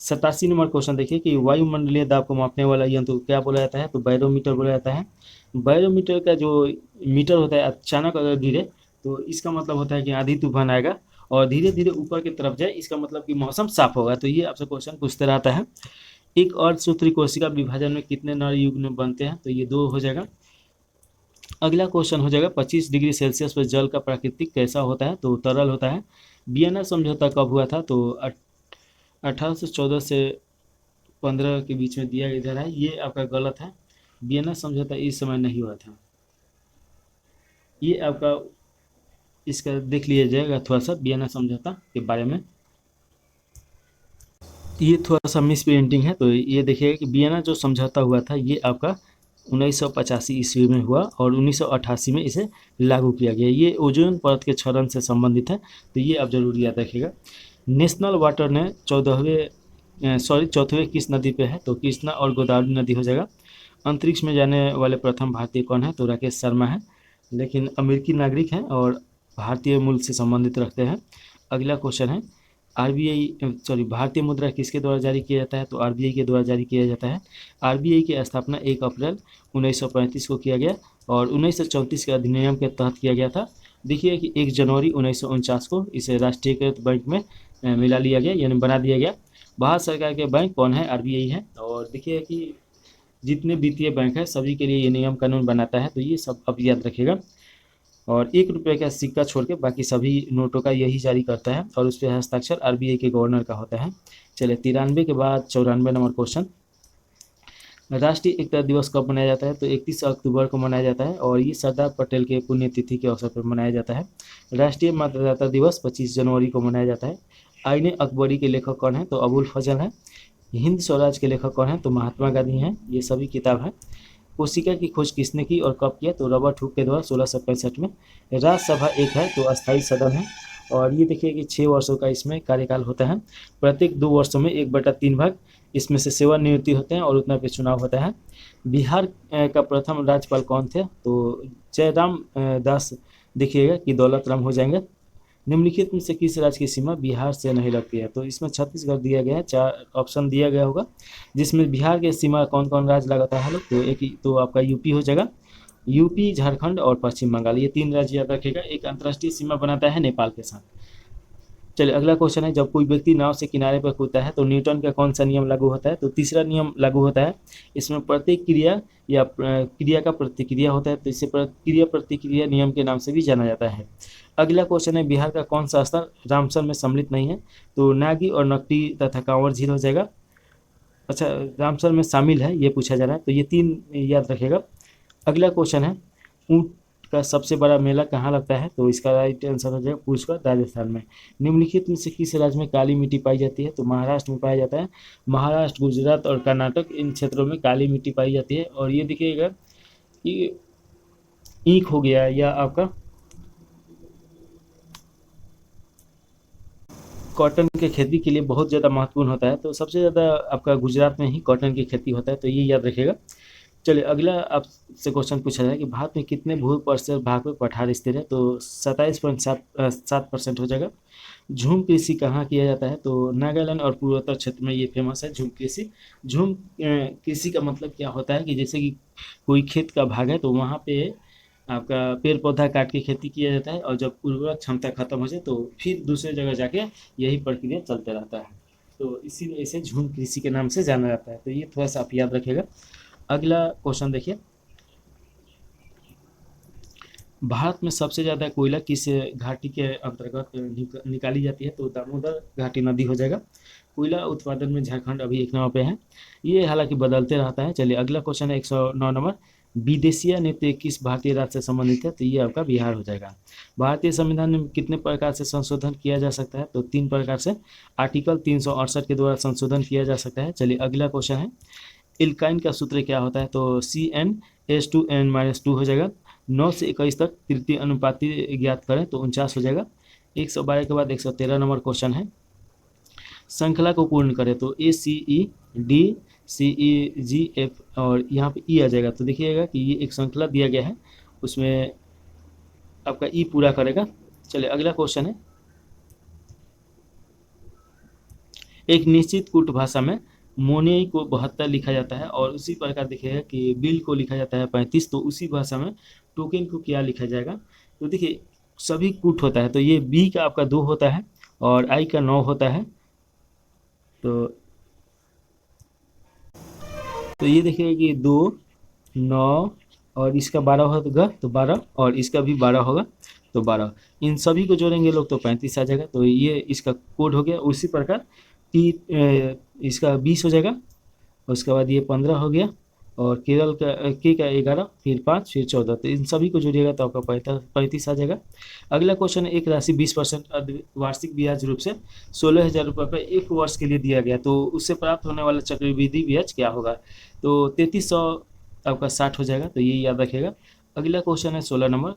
87 नंबर क्वेश्चन देखिए कि वायुमंडलीय दाब को मापने वाला यंत्र क्या बोला जाता है? तो बैरोमीटर बोला जाता है। बैरोमीटर का जो मीटर होता है अचानक अगर गिरे तो इसका मतलब होता है कि आंधी तूफान आएगा, और धीरे धीरे ऊपर की तरफ जाए इसका मतलब कि मौसम साफ होगा। तो ये आपसे क्वेश्चन पूछते रहता है। एक अर्धसूत्री कोशिका विभाजन में कितने नर युग्म बनते हैं? तो ये 2 हो जाएगा। अगला क्वेश्चन हो जाएगा 25 डिग्री सेल्सियस पर जल का प्राकृतिक कैसा होता है? तो तरल होता है। वियना समझौता कब हुआ था? तो 1814 से 15 के बीच में दिया जा रहा है, ये आपका गलत है। वियना समझौता इस समय नहीं हुआ था। ये आपका इसका देख लिया जाएगा थोड़ा सा वियना समझौता के बारे में। ये थोड़ा सा मिस प्रिंटिंग है, तो ये देखिएगा कि वियना जो समझौता हुआ था ये आपका 1985 ईस्वी में हुआ, और 1988 में इसे लागू किया गया। ये ओजोन परत के क्षरण से संबंधित है, तो ये आप जरूर याद रखिएगा। नेशनल वाटर ने चौथवे किस नदी पे है? तो कृष्णा और गोदावरी नदी हो जाएगा। अंतरिक्ष में जाने वाले प्रथम भारतीय कौन है? तो राकेश शर्मा है, लेकिन अमेरिकी नागरिक हैं और भारतीय मूल से संबंधित रखते हैं। अगला क्वेश्चन है, भारतीय मुद्रा किसके द्वारा जारी किया जाता है? तो RBI के द्वारा जारी किया जाता है। RBI की स्थापना 1 अप्रैल 1935 को किया गया, और 1934 के अधिनियम के तहत किया गया था। देखिए कि 1 जनवरी 1949 को इसे राष्ट्रीयकृत बैंक में मिला लिया गया, यानी बना दिया गया। भारत सरकार के बैंक कौन है? RBI है। और देखिए कि जितने वित्तीय बैंक है सभी के लिए ये नियम कानून बनाता है, तो ये सब अब याद रखिएगा। और 1 रुपये का सिक्का छोड़ के बाकी सभी नोटों का यही जारी करता है, और उस पर हस्ताक्षर RBI के गवर्नर का होता है। चलिए 93 के बाद 94 नंबर क्वेश्चन, राष्ट्रीय एकता दिवस कब मनाया जाता है? तो 31 अक्टूबर को मनाया जाता है, और ये सरदार पटेल के पुण्यतिथि के अवसर पर मनाया जाता है। राष्ट्रीय मतदाता दिवस 25 जनवरी को मनाया जाता है। आईने अकबरी के लेखक कौन है? तो अबुल फजल है। हिंद स्वराज के लेखक कौन है? तो महात्मा गांधी हैं। ये सभी किताब है। कोशिका की खोज किसने की और कब किया? तो रॉबर्ट हुक के द्वारा 1665 में। राज्यसभा एक है तो अस्थायी सदन है, और ये देखिए कि 6 वर्षों का इसमें कार्यकाल होता है। प्रत्येक 2 वर्षों में 1/3 भाग इसमें से सेवानिवृत्ति होते हैं, और उतना पे चुनाव होता है। बिहार का प्रथम राज्यपाल कौन थे? तो जयराम दास देखिएगा कि दौलत राम हो जाएंगे। निम्नलिखित में से किस राज्य की सीमा बिहार से नहीं लगती है? तो इसमें छत्तीसगढ़ दिया गया है, 4 ऑप्शन दिया गया होगा, जिसमें बिहार के सीमा कौन कौन राज्य लगाता है लोग? तो तो आपका यूपी हो जाएगा। यूपी, झारखंड और पश्चिम बंगाल, ये 3 राज्य याद रखेगा। एक अंतर्राष्ट्रीय सीमा बनाता है नेपाल के साथ। चलिए अगला क्वेश्चन है, जब कोई व्यक्ति नाव से किनारे पर कूदता है तो न्यूटन का कौन सा नियम लागू होता है? तो तीसरा नियम लागू होता है। इसमें प्रत्येक क्रिया या क्रिया का प्रतिक्रिया होता है, तो इसे क्रिया प्रतिक्रिया नियम के नाम से भी जाना जाता है। अगला क्वेश्चन है, बिहार का कौन सा स्थल रामसर में सम्मिलित नहीं है? तो नागी और नकटी तथा कांवर झील हो जाएगा। अच्छा, रामसर में शामिल है ये पूछा जा रहा है, तो ये 3 याद रखेगा। अगला क्वेश्चन है, ऊँट का सबसे बड़ा मेला कहाँ लगता है? तो इसका राइट आंसर हो जाएगा पुष्कर, राजस्थान में। निम्नलिखित में से किस राज्य में काली मिट्टी पाई जाती है? तो महाराष्ट्र में पाया जाता है। महाराष्ट्र, गुजरात और कर्नाटक, इन क्षेत्रों में काली मिट्टी पाई जाती है। और ये देखिएगा कि ईख हो गया या आपका कॉटन के खेती के लिए बहुत ज़्यादा महत्वपूर्ण होता है, तो सबसे ज़्यादा आपका गुजरात में ही कॉटन की खेती होता है, तो ये याद रखिएगा। चलिए अगला आपसे क्वेश्चन पूछा जाए कि भारत में कितने भू प्रतिशत भाग में पठार स्थिर है? तो 27.7% हो जाएगा। झूम कृषि कहाँ किया जाता है? तो नागालैंड और पूर्वोत्तर क्षेत्र में ये फेमस है झूम कृषि। झूम कृषि का मतलब क्या होता है कि जैसे कि कोई खेत का भाग है तो वहाँ पे आपका पेड़ पौधा काट के खेती किया जाता है, और जब उर्वरक क्षमता खत्म हो जाए तो फिर दूसरे जगह जाके यही प्रक्रिया चलते रहता है, तो इसीलिए इसे झूम कृषि के नाम से जाना जाता है। तो ये थोड़ा सा आप याद रखिएगा। अगला क्वेश्चन देखिए, भारत में सबसे ज़्यादा कोयला किस घाटी के अंतर्गत निकाली जाती है? तो दामोदर घाटी नदी हो जाएगा। कोयला उत्पादन में झारखंड अभी 1 नंबर पे है, ये हालांकि बदलते रहता है। चलिए अगला क्वेश्चन है 109 नंबर, विदेशिया नृत्य किस भारतीय राज्य से संबंधित है? तो ये आपका बिहार हो जाएगा। भारतीय संविधान में कितने प्रकार से संशोधन किया जा सकता है? तो 3 प्रकार से। आर्टिकल 368 के द्वारा संशोधन किया जा सकता है। चलिए अगला क्वेश्चन है, एल्काइन का सूत्र क्या होता है? तो CnH2n-2 हो जाएगा। 9 से 21 तक तृतीय अनुपाती ज्ञात करें तो 49 हो जाएगा। 112 के बाद 113 नंबर क्वेश्चन है, श्रृंखला को पूर्ण करें तो ACED CEGF और यहाँ पे ई आ जाएगा। तो देखिएगा कि ये एक श्रृंखला दिया गया है, उसमें आपका ई पूरा करेगा। चलिए अगला क्वेश्चन है, एक निश्चित कूट भाषा में मोनेई को 72 लिखा जाता है, और उसी प्रकार देखिएगा कि बिल को लिखा जाता है 35, तो उसी भाषा में टोकन को क्या लिखा जाएगा? तो देखिए सभी कूट होता है, तो ये बी का आपका 2 होता है और आई का 9 होता है। तो ये देखिएगा कि 2, 9 और इसका 12 होगा तो 12, और इसका भी 12 होगा तो 12, इन सभी को जोड़ेंगे लोग तो 35 आ जाएगा। तो ये इसका कोड हो गया। उसी प्रकार टी इसका 20 हो जाएगा, उसके बाद ये 15 हो गया, और केरल का के का 11, फिर 5, फिर 14, तो इन सभी को जोड़िएगा तो आपका 35 आ जाएगा। अगला क्वेश्चन है, एक राशि 20% वार्षिक ब्याज रूप से 16,000 रुपये पर 1 वर्ष के लिए दिया गया, तो उससे प्राप्त होने वाला चक्रवृद्धि ब्याज क्या होगा? तो 3300 आपका 60 हो जाएगा, तो ये याद रखिएगा। अगला क्वेश्चन है 16 नंबर,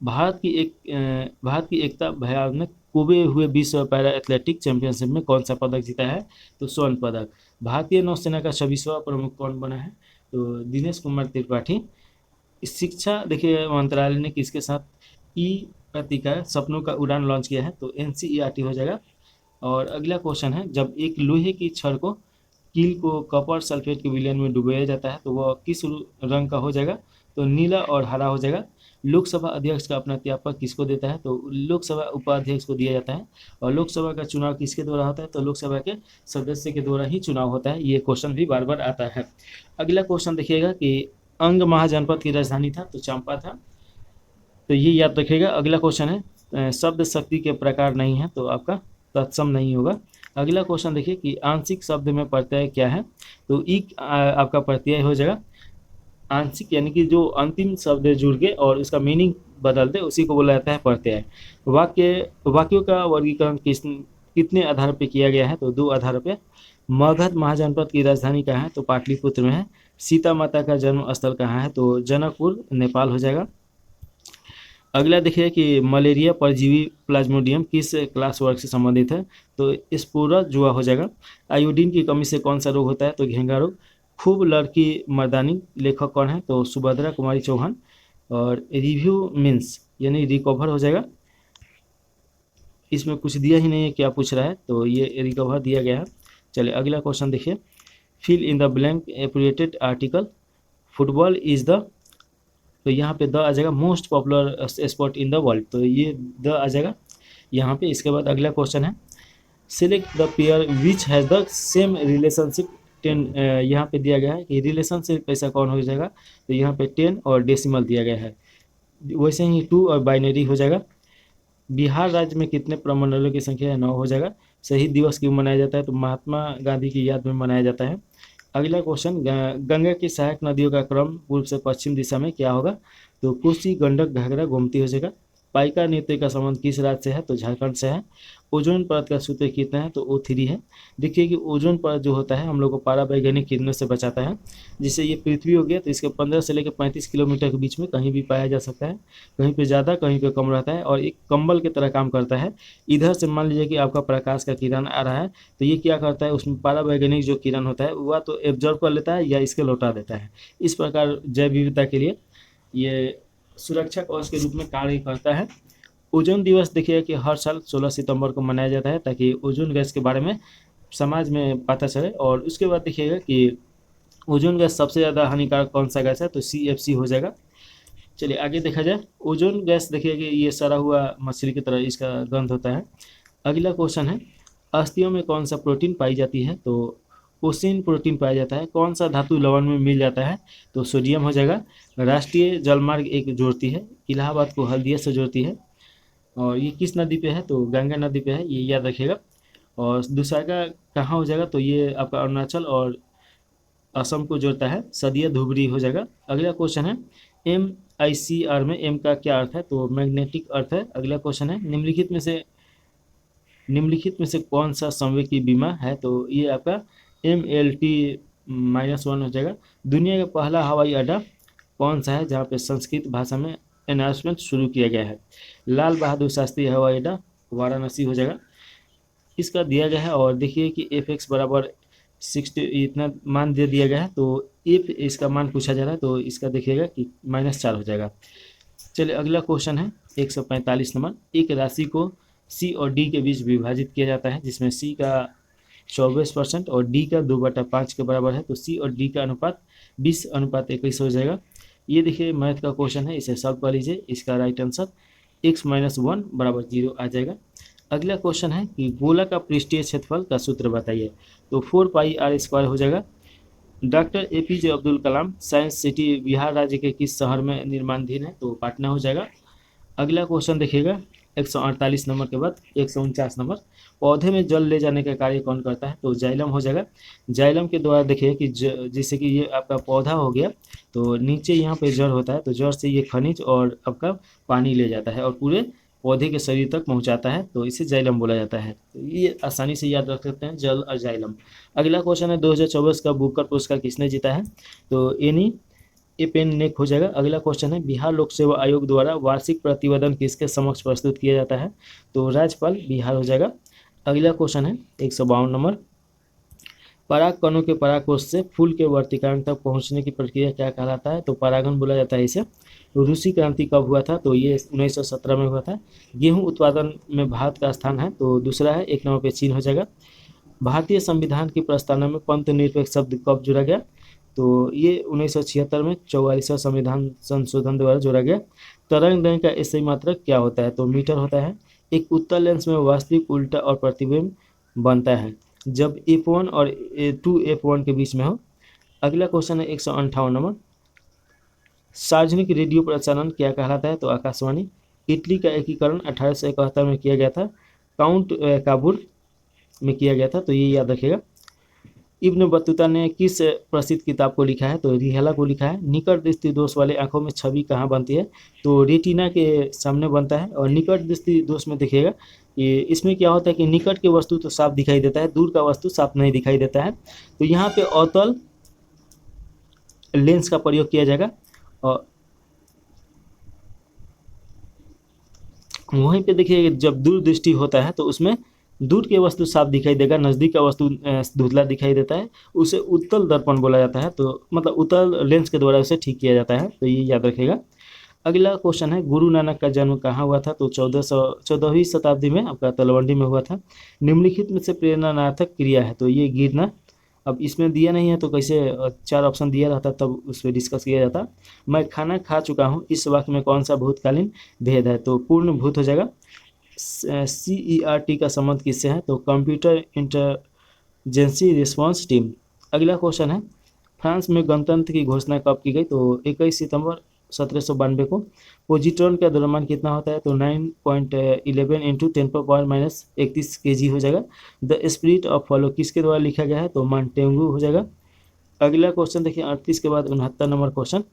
भारत की एकता भयान ने कोबे हुए विश्व पैरा एथलेटिक चैंपियनशिप में कौन सा पदक जीता है? तो स्वर्ण पदक। भारतीय नौसेना का 26वां प्रमुख कौन बना है? तो दिनेश कुमार त्रिपाठी। शिक्षा देखिए मंत्रालय ने किसके साथ ई पत्रिका सपनों का उड़ान लॉन्च किया है? तो NCERT हो जाएगा। और अगला क्वेश्चन है, जब एक लोहे की छड़ को कील को कॉपर सल्फेट के विलयन में डुबाया जाता है तो वह किस रंग का हो जाएगा? तो नीला और हरा हो जाएगा। लोकसभा अध्यक्ष का अपना त्यागपत्र किसको देता है? तो लोकसभा उपाध्यक्ष को दिया जाता है। और लोकसभा का चुनाव किसके द्वारा होता है? तो लोकसभा के सदस्य के द्वारा ही चुनाव होता है। ये क्वेश्चन भी बार बार आता है। अगला क्वेश्चन देखिएगा कि अंग महाजनपद की राजधानी था तो चंपा था, तो ये याद रखिएगा। अगला क्वेश्चन है, शब्द शक्ति के प्रकार नहीं है तो आपका तत्सम नहीं होगा। अगला क्वेश्चन देखिए कि आंशिक शब्द में प्रत्यय क्या है? तो इक आपका प्रत्यय हो जाएगा। आंशिक यानी कि जो अंतिम शब्द जुड़ के और उसका मीनिंग बदल दे उसी को बोला जाता है प्रत्यय। वाक्यों का वर्गीकरण कितने आधार पे किया गया है? तो 2 आधार पे। मगध महाजनपद की राजधानी कहाँ है? तो पाटलिपुत्र में है। सीता माता का जन्म स्थल कहाँ है? तो जनकपुर नेपाल हो जाएगा। अगला देखिए कि मलेरिया परजीवी प्लाज्मोडियम किस क्लास वर्ग से संबंधित है? तो स्पोरा जुआ हो जाएगा। आयोडीन की कमी से कौन सा रोग होता है? तो घेंगा रोग। खूब लड़की मर्दानी लेखक कौन है? तो सुभद्रा कुमारी चौहान। और रिव्यू मीन्स यानी रिकवर हो जाएगा। इसमें कुछ दिया ही नहीं है, क्या पूछ रहा है? तो ये रिकवर दिया गया है। चलिए अगला क्वेश्चन देखिए, fill in the blank appropriated article, football is the, तो यहाँ पे द आ जाएगा most popular sport in the world, तो ये द आ जाएगा यहाँ पे। इसके बाद अगला क्वेश्चन है, select the pair which has the same relationship 10, यहाँ पे दिया गया है कि रिलेशनशिप ऐसा कौन हो जाएगा? तो यहाँ पे 10 और डेसिमल दिया गया है। वैसे ही 2 और बाइनरी हो जाएगा। बिहार राज्य में कितने प्रमंडलों की संख्या है? 9 हो जाएगा। शहीद दिवस क्यों मनाया जाता है? तो महात्मा गांधी की याद में मनाया जाता है। अगला क्वेश्चन, गंगा की सहायक नदियों का क्रम पूर्व से पश्चिम दिशा में क्या होगा? तो कोसी, गंडक, घाघरा, गोमती हो जाएगा। पाइका नृत्य का संबंध किस राज्य से है? तो झारखंड से है। ओजोन परत का सूत्र कितना है? तो O3 है। देखिए कि ओजोन परत जो होता है हम लोग को पारावैज्ञानिक किरणों से बचाता है। जिससे ये पृथ्वी हो गया तो इसके 15 से लेकर 35 किलोमीटर के बीच में कहीं भी पाया जा सकता है। कहीं पे ज़्यादा, कहीं पे कम रहता है और एक कंबल की तरह काम करता है। इधर से मान लीजिए कि आपका प्रकाश का किरण आ रहा है तो ये क्या करता है, उसमें पारावैज्ञानिक जो किरण होता है वह तो एब्जॉर्ब कर लेता है या इसके लौटा देता है। इस प्रकार जैव विविधता के लिए ये सुरक्षा कवच के रूप में कार्य करता है। ओजोन दिवस देखिए कि हर साल 16 सितंबर को मनाया जाता है ताकि ओजोन गैस के बारे में समाज में पता चले। और उसके बाद देखिएगा कि ओजोन गैस सबसे ज़्यादा हानिकारक कौन सा गैस है? तो CFC हो जाएगा। चलिए आगे देखा जाए। ओजोन गैस देखिए कि ये सड़ा हुआ मछली की तरह इसका गंध होता है। अगला क्वेश्चन है, अस्थियों में कौन सा प्रोटीन पाई जाती है? तो ओसिन प्रोटीन पाया जाता है। कौन सा धातु लवण में मिल जाता है? तो सोडियम हो जाएगा। राष्ट्रीय जलमार्ग एक जोड़ती है, इलाहाबाद को हल्दिया से जोड़ती है। और ये किस नदी पे है? तो गंगा नदी पे है, ये याद रखिएगा। और दूसरा का कहाँ हो जाएगा? तो ये आपका अरुणाचल और असम को जोड़ता है, सदिया धुबरी हो जाएगा। अगला क्वेश्चन है, MICR में M का क्या अर्थ है? तो मैग्नेटिक अर्थ है। अगला क्वेश्चन है, निम्नलिखित में से कौन सा संवेगी बीमा है? तो ये आपका MLT-1 हो जाएगा। दुनिया का पहला हवाई अड्डा कौन सा है जहाँ पे संस्कृत भाषा में अनाउंसमेंट शुरू किया गया है? लाल बहादुर शास्त्री हवाई अड्डा, वाराणसी हो जाएगा। इसका दिया गया है और देखिए कि FX बराबर 60 इतना मान दे दिया गया है। तो इफ इसका मान पूछा जा रहा है तो इसका देखिएगा कि -4 हो जाएगा। चलिए अगला क्वेश्चन है 145 नंबर। एक राशि को C और D के बीच विभाजित किया जाता है जिसमें C का 24% और D का 2/5 के बराबर है। तो C और D का अनुपात 20:21 हो जाएगा। ये देखिए मैथ का क्वेश्चन है, इसे सॉल्व कर लीजिए। इसका राइट आंसर x-1 बराबर 0 आ जाएगा। अगला क्वेश्चन है कि गोला का पृष्ठीय क्षेत्रफल का सूत्र बताइए। तो 4πr² हो जाएगा। Doctor APJ Abdul Kalam science city Bihar राज्य के किस शहर में निर्माणाधीन है? तो पटना हो जाएगा। अगला क्वेश्चन देखिएगा 148 नंबर के बाद 149 नंबर। पौधे में जल ले जाने का कार्य कौन करता है? तो जाइलम हो जाएगा। जाइलम के द्वारा देखिए कि जैसे कि ये आपका पौधा हो गया तो नीचे यहाँ पे जड़ होता है तो जड़ से ये खनिज और आपका पानी ले जाता है और पूरे पौधे के शरीर तक पहुंचाता है, तो इसे जाइलम बोला जाता है। तो ये आसानी से याद रख सकते हैं, जल और जाइलम। अगला क्वेश्चन है 2024 का बुकर पुरस्कार किसने जीता है? तो एनी एपेन नेक हो जाएगा। अगला क्वेश्चन है बिहार लोक सेवा आयोग द्वारा वार्षिक प्रतिवेदन किसके समक्ष प्रस्तुत किया जाता है? तो राज्यपाल बिहार हो जाएगा। अगला क्वेश्चन है 152 नंबर। पराग कणों के परागकोश से फूल के वर्तिकांग तक पहुंचने की प्रक्रिया क्या कहलाता है? तो परागन बोला जाता है इसे। रूसी क्रांति कब हुआ था? तो ये 1917 में हुआ था। गेहूं उत्पादन में भारत का स्थान है? तो दूसरा है, 1 नंबर पे चीन हो जाएगा। भारतीय संविधान की प्रस्तावना में पंथ निरपेक्ष शब्द कब जोड़ा गया? तो ये 1976 में 44वां संविधान संशोधन द्वारा जोड़ा गया। तरंग दैर्घ्य का SI मात्रक क्या होता है? तो मीटर होता है। एक उत्तल लेंस में वास्तविक, उल्टा और प्रतिबिंब बनता है जब F1 और 2F1 के बीच में हो। अगला क्वेश्चन है 158 नंबर। सार्वजनिक रेडियो प्रसारण क्या कहलाता है? तो आकाशवाणी। इटली का एकीकरण 1871 में किया गया था, काउंट काबुल में किया गया था, तो ये याद रखिएगा। इब्न बतूता ने किस प्रसिद्ध किताब को लिखा है? तो रिहाला को लिखा है। निकट दृष्टि दोष वाले आंखों में छवि कहाँ बनती है? तो रेटिना के सामने बनता है। और निकट दृष्टि दोष में देखिएगा ये इसमें क्या होता है कि निकट के वस्तु तो साफ दिखाई देता है, दूर का वस्तु साफ नहीं दिखाई देता है। तो यहाँ पे अवतल लेंस का प्रयोग किया जाएगा। और वहीं पे देखिए जब दूर दृष्टि होता है तो उसमें दूर की वस्तु साफ दिखाई देगा, नज़दीक का वस्तु धुंधला दिखाई देता है, उसे उत्तल दर्पण बोला जाता है। तो मतलब उत्तल लेंस के द्वारा उसे ठीक किया जाता है, तो ये याद रखिएगा। अगला क्वेश्चन है गुरु नानक का जन्म कहाँ हुआ था? तो 14वीं शताब्दी में आपका तलवंडी में हुआ था। निम्नलिखित में से प्रेरणानार्थक क्रिया है? तो ये गिरना। अब इसमें दिया नहीं है तो कैसे 4 ऑप्शन दिया रहता तब उस पर डिस्कस किया जाता। मैं खाना खा चुका हूँ, इस वाक्य में कौन सा भूतकालीन भेद है? तो पूर्ण भूत हो जाएगा। CERT का संबंध किससे है? तो कंप्यूटर इंटेलिजेंसी रिस्पॉन्स टीम। अगला क्वेश्चन है फ्रांस में गणतंत्र की घोषणा कब की गई? तो 21 सितंबर 1792 को। पोजिट्रॉन का द्रव्यमान कितना होता है? तो 9.11 × 10⁻³ kg हो जाएगा। द स्पिरिट ऑफ फॉलो किसके द्वारा लिखा गया है? तो मॉन्टेग्यू हो जाएगा। अगला क्वेश्चन देखिए 38 के बाद 69 नंबर क्वेश्चन।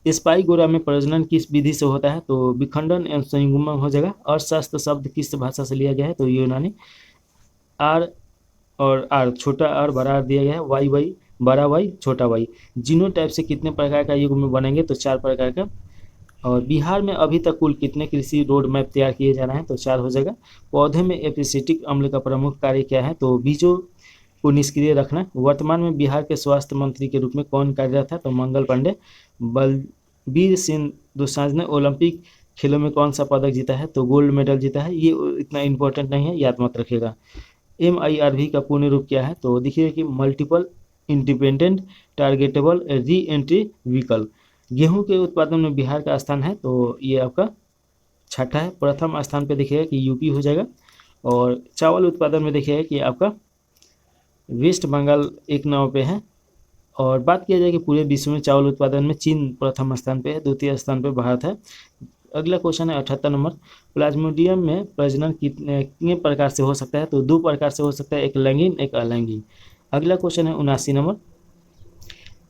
स्पाइगोरा में प्रजनन किस विधि से होता है? तो विखंडन एवं संयुग्मन हो जाएगा। अर्थशास्त्र शब्द किस भाषा से लिया गया है? तो यूनानी। आर और आर, छोटा आर बड़ा आर दिया गया है। वाई वाई बड़ा वाई छोटा वाई। जीनोटाइप से कितने प्रकार का युग्म बनेंगे? तो 4 प्रकार का। और बिहार में अभी तक कुल कितने कृषि रोड मैप तैयार किए जा रहे हैं? तो 4 हो जाएगा। पौधे में एपिसिटिक अम्ल का प्रमुख कार्य क्या है? तो बीजों को निष्क्रिय रखना। वर्तमान में बिहार के स्वास्थ्य मंत्री के रूप में कौन कार्यरत है? तो मंगल पांडे। बलबीर सिंह दोसांझ ने ओलंपिक खेलों में कौन सा पदक जीता है? तो गोल्ड मेडल जीता है। ये इतना इंपॉर्टेंट नहीं है, याद मत रखिएगा। MIRV का पूर्ण रूप क्या है? तो देखिए कि multiple independent targetable re entry vehicle. गेहूं के उत्पादन में बिहार का स्थान है? तो ये आपका छठा है। प्रथम स्थान पे देखिएगा कि यूपी हो जाएगा। और चावल उत्पादन में देखिएगा कि आपका वेस्ट बंगाल 1 नंबर पे है। और बात किया जाए कि पूरे विश्व में चावल उत्पादन में चीन प्रथम स्थान पे है, द्वितीय स्थान पे भारत है। अगला क्वेश्चन है 78 नंबर। प्लाज्मोडियम में प्रजनन कितने प्रकार से हो सकता है? तो 2 प्रकार से हो सकता है, एक लैंगिक एक अलैंगिक। अगला क्वेश्चन है 79 नंबर।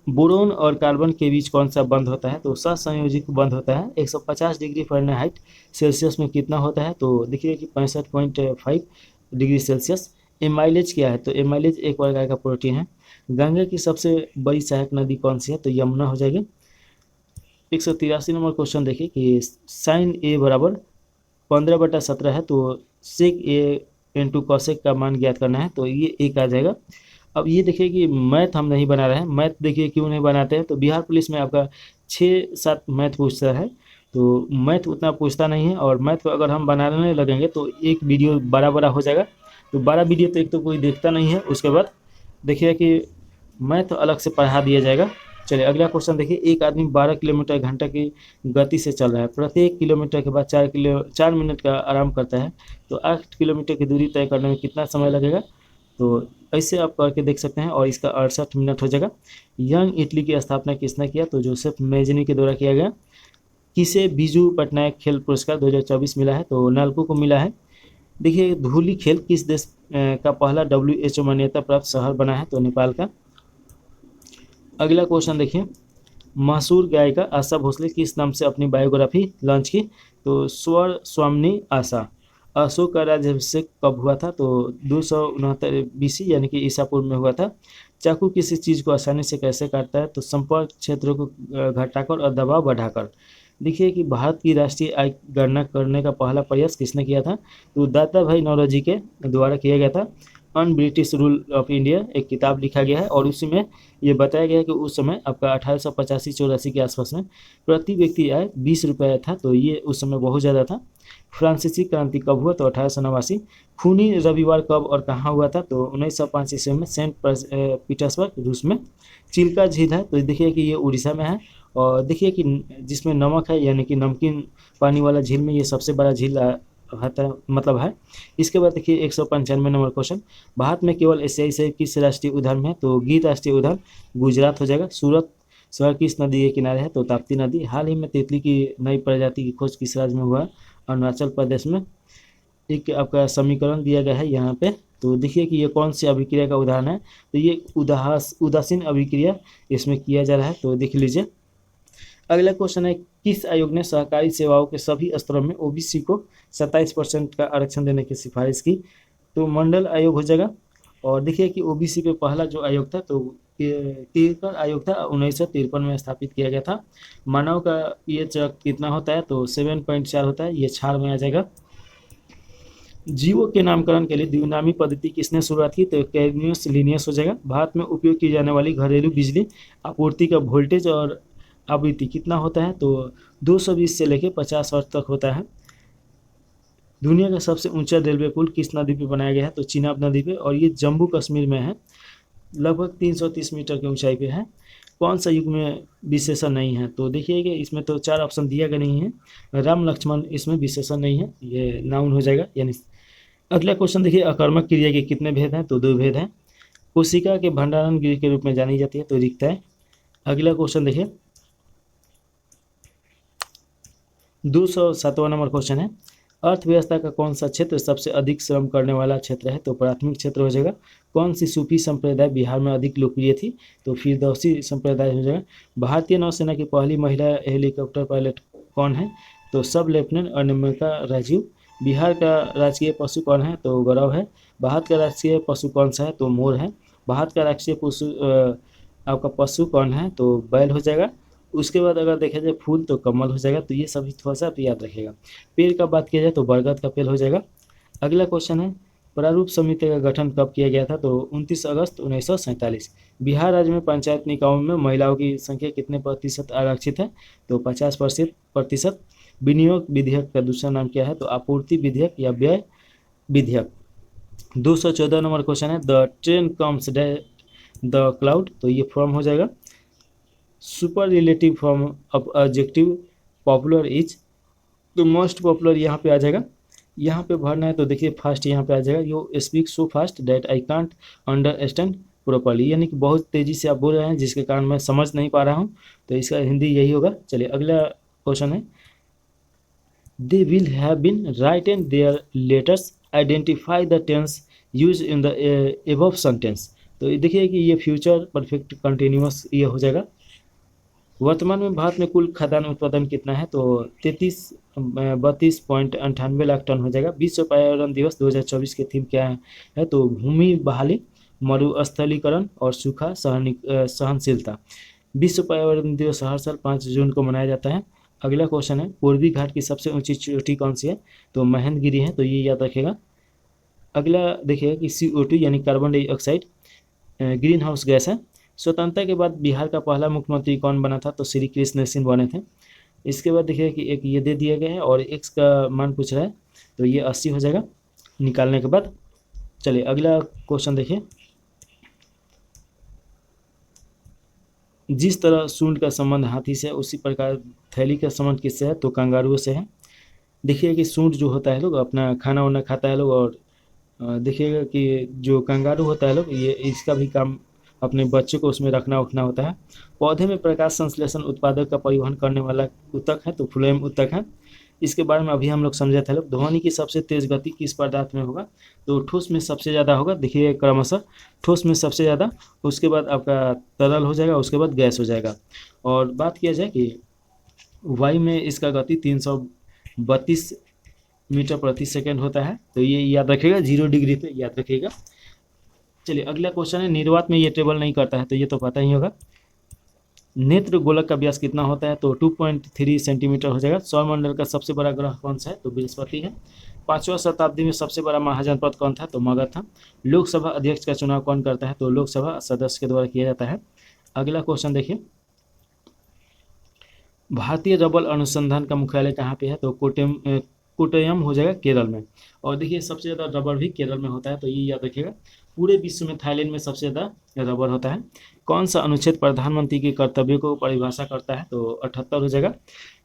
बोरोन और कार्बन के बीच कौन सा बंध होता है? तो सहसंयोजित बंध होता है। 150 डिग्री फ़ारेनहाइट सेल्सियस में कितना होता है? तो देखिए कि 65.5 डिग्री सेल्सियस। एमाइलेज क्या है? तो एमाइलेज एक प्रकार का प्रोटीन है। गंगा की सबसे बड़ी सहायक नदी कौन सी है? तो यमुना हो जाएगी। 183 नंबर क्वेश्चन देखिए कि साइन ए बराबर 15/17 है, तो सेक ए इंटू कॉसेक का मान ज्ञात करना है। तो ये एक आ जाएगा। अब ये देखिए कि मैथ हम नहीं बना रहे हैं। मैथ देखिए क्यों नहीं बनाते हैं? तो बिहार पुलिस में आपका 6-7 मैथ पूछता है, तो मैथ उतना पूछता नहीं है। और मैथ को अगर हम बनाने लगेंगे तो एक वीडियो बड़ा बड़ा हो जाएगा। तो बड़ा वीडियो तो एक तो कोई देखता नहीं है। उसके बाद देखिए कि मैथ अलग से पढ़ा दिया जाएगा। चलिए अगला क्वेश्चन देखिए। एक आदमी 12 किलोमीटर घंटा की गति से चल रहा है। प्रत्येक किलोमीटर के बाद 4 मिनट का आराम करता है। तो 8 किलोमीटर की दूरी तय करने में कितना समय लगेगा? तो ऐसे आप करके देख सकते हैं। और इसका 68 मिनट हो जाएगा। यंग इटली की स्थापना किसने किया? तो जोसेफ मेजनी के द्वारा किया गया। किसे बीजू पटनायक खेल पुरस्कार 2024 मिला है? तो नाल्को को मिला है। देखिए धूली खेल किस देश का पहला WHO मान्यता प्राप्त शहर बना है? तो नेपाल का। अगला क्वेश्चन देखिए। मशहूर गायिका आशा भोसले किस नाम से अपनी बायोग्राफी लॉन्च की? तो स्वर स्वामिनी आशा। अशोक का राज्याभिषेक कब हुआ था? तो 269 BC यानी कि ईसा पूर्व में हुआ था। चाकू किसी चीज़ को आसानी से कैसे काटता है? तो संपर्क क्षेत्रों को घटाकर और दबाव बढ़ाकर। देखिए कि भारत की राष्ट्रीय आय गणना करने का पहला प्रयास किसने किया था? तो दादा भाई नौरोजी के द्वारा किया गया था। Un British rule of India एक किताब लिखा गया है। और उसी में ये बताया गया है कि उस समय आपका 1885-84 के आसपास में प्रति व्यक्ति आय 20 रुपये था। तो ये उस समय बहुत ज़्यादा था। फ्रांसीसी क्रांति कब हुआ? तो 1889। खूनी रविवार कब और कहाँ हुआ था? तो 1905 ईस्वी में सेंट पीटर्सबर्ग रूस में। चिल्का झील है, तो देखिए कि ये उड़ीसा में है। और देखिए कि जिसमें नमक है यानी कि नमकीन पानी वाला झील में ये सबसे बड़ा झील मतलब है। इसके बाद देखिए 195 नंबर क्वेश्चन। भारत में केवल एशियाई से किस राष्ट्रीय उद्यान में है? तो गिर राष्ट्रीय उद्यान गुजरात हो जाएगा। सूरत शहर किस नदी के किनारे है? तो ताप्ती नदी। हाल ही में तितली की नई प्रजाति की खोज किस राज्य में हुआ? अरुणाचल प्रदेश में। एक आपका समीकरण दिया गया है यहाँ पे। तो देखिए कि ये कौन सी अभिक्रिया का उदाहरण है? तो ये उदासीन अभिक्रिया इसमें किया जा रहा है। तो देख लीजिए। अगला क्वेश्चन है किस आयोग ने सहकारी सेवाओं के सभी स्तरों में OBC को 27% का आरक्षण देने की सिफारिश की? तो मंडल आयोग हो जाएगा। और देखिए कि OBC पे पहला जो आयोग था तो तिरकर आयोग था, 1953 में स्थापित किया गया था। मानव का ये कितना होता है? तो 7.4 होता है। ये छाड़ में आ जाएगा। जीवों के नामकरण के लिए द्विनामी पद्धति किसने शुरुआत की? तो कैनियस लिनियस हो जाएगा। भारत में उपयोग की जाने वाली घरेलू बिजली आपूर्ति का वोल्टेज और आवृत्ति कितना होता है? तो 220 से लेकर 50 हर्ट्ज तक होता है। दुनिया का सबसे ऊंचा रेलवे पुल किस नदी पे बनाया गया है? तो चिनाब नदी पे। और ये जम्मू कश्मीर में है। लगभग 330 मीटर की ऊंचाई पे है। कौन सा युग में विशेषण नहीं है? तो देखिएगा इसमें तो 4 ऑप्शन दिया गया नहीं है। राम लक्ष्मण इसमें विशेषण नहीं है, ये नाउन हो जाएगा यानी। अगला क्वेश्चन देखिए। अकर्मक क्रिया के कितने भेद हैं? तो 2 भेद हैं। कोशिका के भंडारण गृह के रूप में जानी जाती है, तो रिक्ता है। अगला क्वेश्चन देखिए 207वां नंबर क्वेश्चन है। अर्थव्यवस्था का कौन सा क्षेत्र सबसे अधिक श्रम करने वाला क्षेत्र है? तो प्राथमिक क्षेत्र हो जाएगा। कौन सी सूफी संप्रदाय बिहार में अधिक लोकप्रिय थी? तो फिरदौसी संप्रदाय हो जाएगा। भारतीय नौसेना की पहली महिला हेलीकॉप्टर पायलट कौन है? तो सब लेफ्टिनेंट अनिमिका राजीव। बिहार का राजकीय पशु कौन है? तो गौरव है। भारत का राष्ट्रीय पशु कौन सा है? तो मोर है। भारत का राष्ट्रीय पशु आपका पशु कौन है? तो बैल हो जाएगा। उसके बाद अगर देखा जाए फूल तो कमल हो जाएगा। तो ये सभी थोड़ा सा आप याद रखिएगा। पेड़ का बात किया जाए तो बरगद का पेड़ हो जाएगा। अगला क्वेश्चन है, प्रारूप समिति का गठन कब किया गया था? तो 29 अगस्त 1947। बिहार राज्य में पंचायत निकायों में महिलाओं की संख्या कितने प्रतिशत आरक्षित है? तो 50%। विनियोग विधेयक का दूसरा नाम क्या है? तो आपूर्ति विधेयक या व्यय विधेयक। 214 नंबर क्वेश्चन है, the train comes the cloud. तो ये फॉर्म हो जाएगा। Super relative form of adjective popular is. तो मोस्ट पॉपुलर यहाँ पे आ जाएगा। यहाँ पे भरना है तो देखिए फास्ट यहाँ पे आ जाएगा। You speak so fast that I can't understand properly, यानी कि बहुत तेज़ी से आप बोल रहे हैं जिसके कारण मैं समझ नहीं पा रहा हूँ। तो इसका हिंदी यही होगा। चलिए अगला क्वेश्चन है, they will have been write in their letters, identify the tense use in the above sentence. तो देखिए कि ये फ्यूचर परफेक्ट कंटिन्यूअस ये हो जाएगा। वर्तमान में भारत में कुल खाद्यान्न उत्पादन कितना है? तो 32.98 लाख टन हो जाएगा। विश्व पर्यावरण दिवस 2024 के थीम क्या है? तो भूमि बहाली, मरुस्थलीकरण और सूखा सहनशीलता। विश्व पर्यावरण दिवस हर साल 5 जून को मनाया जाता है। अगला क्वेश्चन है, पूर्वी घाट की सबसे ऊंची चोटी कौन सी है? तो महेंद्रगिरी है। तो ये याद रखेगा। अगला देखिएगा कि CO2 यानी carbon dioxide green house gas है। स्वतंत्रता के बाद बिहार का पहला मुख्यमंत्री कौन बना था? तो श्री कृष्ण सिंह बने थे। इसके बाद देखिए कि एक ये दे दिया गया है और x का मान पूछ रहा है। तो ये 80 हो जाएगा निकालने के बाद। चलिए अगला क्वेश्चन देखिए, जिस तरह सूंड का संबंध हाथी से उसी प्रकार थैली का संबंध किससे है? तो कंगारुओं से है। देखिए कि सूंड जो होता है लोग अपना खाना वाना खाता है लोग, और देखिएगा कि जो कंगारू होता है लोग ये इसका भी काम अपने बच्चों को उसमें रखना उठना होता है। पौधे में प्रकाश संश्लेषण उत्पादक का परिवहन करने वाला ऊतक है, तो फ्लोएम ऊतक है। इसके बारे में अभी हम लोग समझे थे लोग। ध्वनि की सबसे तेज गति किस पदार्थ में होगा? तो ठोस में सबसे ज़्यादा होगा। देखिए क्रमशः ठोस में सबसे ज़्यादा, उसके बाद आपका तरल हो जाएगा, उसके बाद गैस हो जाएगा। और बात किया जाए कि वायु में इसका गति 332 मीटर प्रति सेकेंड होता है। तो ये याद रखिएगा, 0 डिग्री पे याद रखिएगा। चलिए अगला क्वेश्चन है, निर्वात में ये ट्रेवल नहीं करता है, तो ये तो पता ही होगा। नेत्र गोलक का व्यास कितना होता है? तो 2.3 सेंटीमीटर हो जाएगा। सौरमंडल का सबसे बड़ा ग्रह कौन सा है? तो बृहस्पति है। 5वीं शताब्दी में सबसे बड़ा महाजनपद कौन था? तो मगध था। लोकसभा अध्यक्ष का चुनाव कौन करता है? तो लोकसभा सदस्य के द्वारा किया जाता है। अगला क्वेश्चन देखिए, भारतीय रबर अनुसंधान का मुख्यालय कहाँ पे है? तो कोट्टयम हो जाएगा केरल में। और देखिए सबसे ज़्यादा रबर भी केरल में होता है, तो ये याद रखिएगा। पूरे विश्व में थाईलैंड में सबसे ज़्यादा रबर होता है। कौन सा अनुच्छेद प्रधानमंत्री के कर्तव्यों को परिभाषा करता है? तो 78 हो जाएगा।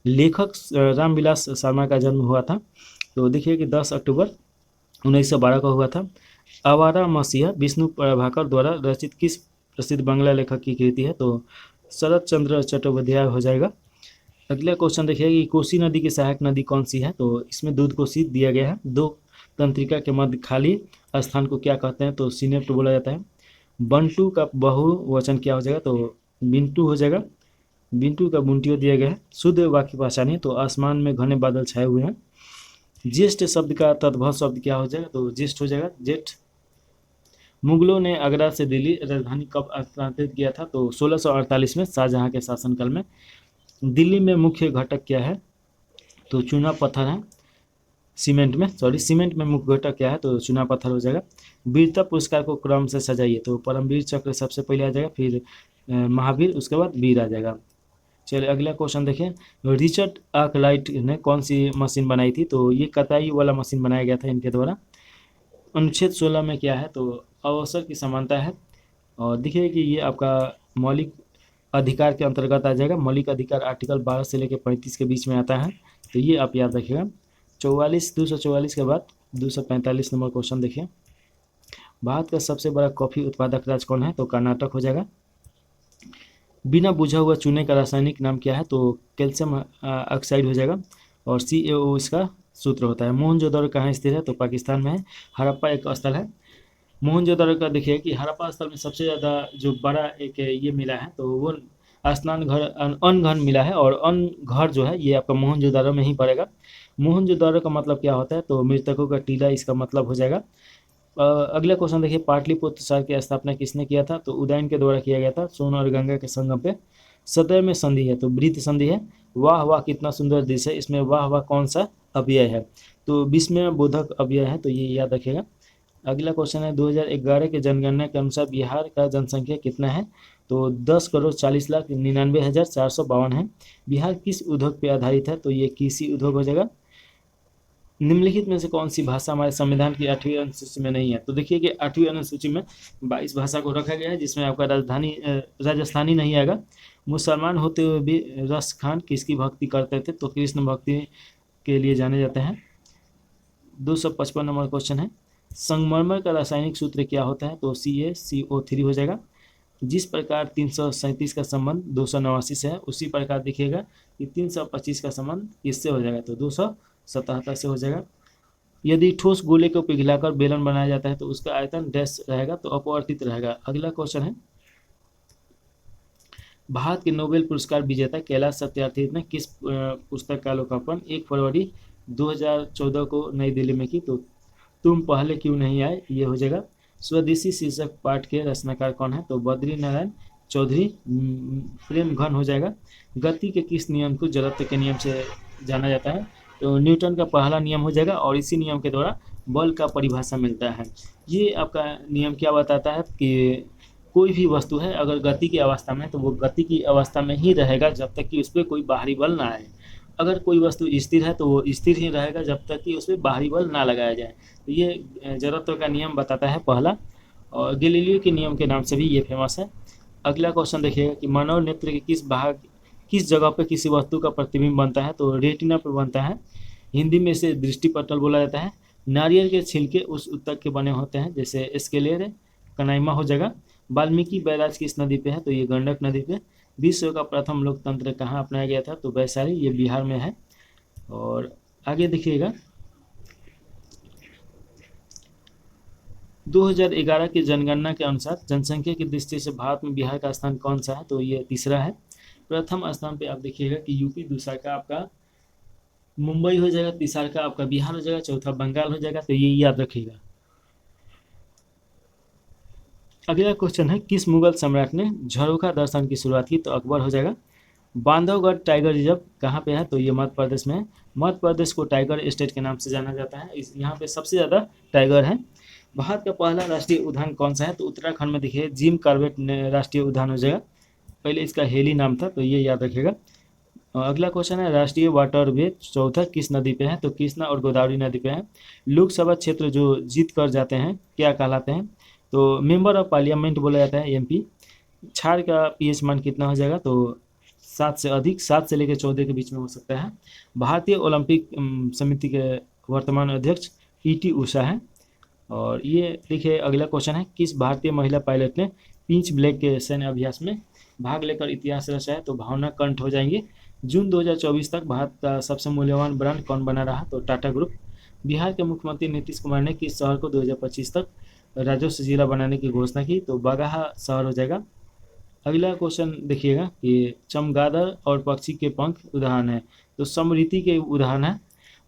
लेखक रामविलास शर्मा का जन्म हुआ था, तो देखिए कि 10 अक्टूबर 1912 को हुआ था। आवारा मसीहा विष्णु प्रभाकर द्वारा रचित किस प्रसिद्ध बांग्ला लेखक की कृति है? तो शरत चंद्र चट्टोपाध्याय हो जाएगा। अगला क्वेश्चन देखिए कि कोसी नदी की सहायक नदी कौन सी है? तो इसमें दूध कोसी दिया गया है। दो तंत्रिका के मध्य खाली स्थान को क्या कहते हैं? तो सिनेप्ट बोला जाता है। बंटू का बहुवचन क्या हो जाएगा? तो बिंटू हो जाएगा। बिंटू का बुंटियो दिया गया है। शुद्ध वाक्य पहचानिए। तो आसमान में घने बादल छाए हुए हैं। ज्येष्ठ शब्द का तद्भव शब्द क्या हो जाएगा? तो ज्येष्ठ हो जाएगा, जेठ। मुगलों ने आगरा से दिल्ली राजधानी कब स्थानांतरित किया था? तो 1648 में शाहजहां के शासनकाल में। दिल्ली में मुख्य घटक क्या है? तो चूना पत्थर है। सीमेंट में मुख्य घटक क्या है? तो चूना पत्थर हो जाएगा। वीरता पुरस्कार को क्रम से सजाइए। तो परमवीर चक्र सबसे पहले आ जाएगा, फिर महावीर, उसके बाद वीर आ जाएगा। चलिए अगला क्वेश्चन देखें, रिचर्ड आर्कराइट ने कौन सी मशीन बनाई थी? तो ये कताई वाला मशीन बनाया गया था इनके द्वारा। अनुच्छेद 16 में क्या है? तो अवसर की समानता है। और देखिए कि ये आपका मौलिक अधिकार के अंतर्गत आ जाएगा। मौलिक अधिकार आर्टिकल 12 से लेकर 35 के बीच में आता है, तो ये आप याद रखिएगा। 244 के बाद 245 नंबर क्वेश्चन देखिए, भारत का सबसे बड़ा कॉफ़ी उत्पादक राज्य कौन है? तो कर्नाटक हो जाएगा। बिना बुझा हुआ चूने का रासायनिक नाम क्या है? तो कैल्शियम ऑक्साइड हो जाएगा। और CaO इसका सूत्र होता है। मोहनजोदड़ो कहाँ स्थित है? तो पाकिस्तान में है। हड़प्पा एक स्थल है। मोहनजोदड़ो का देखिए कि हड़प्पा स्थल में सबसे ज़्यादा जो बड़ा एक ये मिला है तो वो स्नान घर अन्न घन मिला है, और अन्न घर जो है ये आपका मोहनजोदड़ो में ही पड़ेगा। मोहनजोदड़ो का मतलब क्या होता है, तो मृतकों का टीला इसका मतलब हो जाएगा। अगला क्वेश्चन देखिए, पाटलिपुत्र शहर की स्थापना किसने किया था, तो उदयन के द्वारा किया गया था, सोन और गंगा के संगम पे। सदैव में संधि है तो वृत्त संधि है। वाह वाह कितना सुंदर दृश्य है, इसमें वाह वाह कौन सा अव्यय है, तो विस्मय बोधक अव्यय है, तो ये याद रखिएगा। अगला क्वेश्चन है, 2011 के जनगणना के अनुसार बिहार का जनसंख्या कितना है, तो 10,40,99,452 है। बिहार किस उद्योग पे आधारित है, तो ये कृषि उद्योग हो जाएगा। निम्नलिखित में से कौन सी भाषा हमारे संविधान की 8वीं अनुसूची में नहीं है, तो देखिए कि 8वीं अनुसूची में 22 भाषा को रखा गया है, जिसमें आपका राजस्थानी नहीं आएगा। मुसलमान होते हुए भी रस खान किसकी भक्ति करते थे, तो कृष्ण भक्ति के लिए जाने जाते हैं। 255 नंबर क्वेश्चन है, संगमरमर का रासायनिक सूत्र क्या होता है, तो CaCO3 हो जाएगा। जिस प्रकार 337 का संबंध 289 से है, उसी प्रकार देखिएगा कि 325 का संबंध किससे हो जाएगा, तो 277 से हो जाएगा। यदि ठोस गोले को पिघलाकर बेलन बनाया जाता है तो उसका आयतन डैश रहेगा, तो अपवर्तित रहेगा। अगला क्वेश्चन है, भारत के नोबेल पुरस्कार विजेता कैलाश सत्यार्थी ने किस पुस्तक का लोकार्पण 1 फरवरी 2014 को नई दिल्ली में की, तो तुम पहले क्यों नहीं आए, ये हो जाएगा। स्वदेशी शीर्षक पाठ के रचनाकार कौन है, तो बद्री नारायण चौधरी। प्रेम घन हो जाएगा। गति के किस नियम को जड़त्व के नियम से जाना जाता है, तो न्यूटन का पहला नियम हो जाएगा, और इसी नियम के द्वारा बल का परिभाषा मिलता है। ये आपका नियम क्या बताता है कि कोई भी वस्तु है अगर गति की अवस्था में है तो वो गति की अवस्था में ही रहेगा जब तक कि उस पर कोई बाहरी बल ना आए। अगर कोई वस्तु स्थिर है तो वो स्थिर ही रहेगा जब तक कि उस पर बाहरी बल ना लगाया जाए। तो ये जड़त्व का नियम बताता है पहला, और गैलीलियो के नियम के नाम से भी ये फेमस है। अगला क्वेश्चन देखिएगा कि मानव नेत्र के किस जगह पे किसी वस्तु का प्रतिबिंब बनता है, तो रेटिना पर बनता है। हिंदी में इसे दृष्टिपटल बोला जाता है। नारियल के छिलके उस उत्तक के बने होते हैं जैसे स्केलेर कनाइमा हो जाएगा। वाल्मीकि बैराज किस नदी पे है, तो ये गंडक नदी पे। विश्व का प्रथम लोकतंत्र कहाँ अपनाया गया था, तो वैशाली, ये बिहार में है। और आगे देखिएगा, 2011 की जनगणना के अनुसार जनसंख्या की दृष्टि से भारत में बिहार का स्थान कौन सा है, तो ये तीसरा है। प्रथम स्थान पे आप देखिएगा कि यूपी, दूसरा का आपका मुंबई हो जाएगा, तीसरा का आपका बिहार हो जाएगा, चौथा बंगाल हो जाएगा, तो ये याद रखिएगा। अगला क्वेश्चन है, किस मुगल सम्राट ने झरोखा दर्शन की शुरुआत की, तो अकबर हो जाएगा। बांधवगढ़ टाइगर रिजर्व कहाँ पे है, तो ये मध्य प्रदेश में है। मध्य प्रदेश को टाइगर स्टेट के नाम से जाना जाता है, यहाँ पे सबसे ज़्यादा टाइगर है। भारत का पहला राष्ट्रीय उद्यान कौन सा है, तो उत्तराखंड में देखिए जिम कॉर्बेट राष्ट्रीय उद्यान हो जाएगा। पहले इसका हेली नाम था, तो ये याद रखिएगा। अगला क्वेश्चन है, राष्ट्रीय वाटरवे चौथा किस नदी पे है, तो कृष्णा और गोदावरी नदी पे है। लोकसभा क्षेत्र जो जीत कर जाते हैं क्या कहलाते हैं, तो मेंबर ऑफ पार्लियामेंट बोला जाता है, MP। क्षार का pH मान कितना हो जाएगा, तो 7 से अधिक, 7 से लेकर 14 के बीच में हो सकता है। भारतीय ओलंपिक समिति के वर्तमान अध्यक्ष PT उषा है। और ये देखिए अगला क्वेश्चन है, किस भारतीय महिला पायलट ने पिंच ब्लैक के सैन्य अभ्यास में भाग लेकर इतिहास रचा है, तो भावना कंठ हो जाएंगे। जून 2024 तक भारत का सबसे मूल्यवान ब्रांड कौन बना रहा, तो टाटा ग्रुप। बिहार के मुख्यमंत्री नीतीश कुमार ने किस शहर को 2025 तक राजस्व जिला बनाने की घोषणा की, तो बागाहा शहर हो जाएगा। अगला क्वेश्चन देखिएगा कि चमगादड़ और पक्षी के पंख उदाहरण है, तो समरीति के उदाहरण है।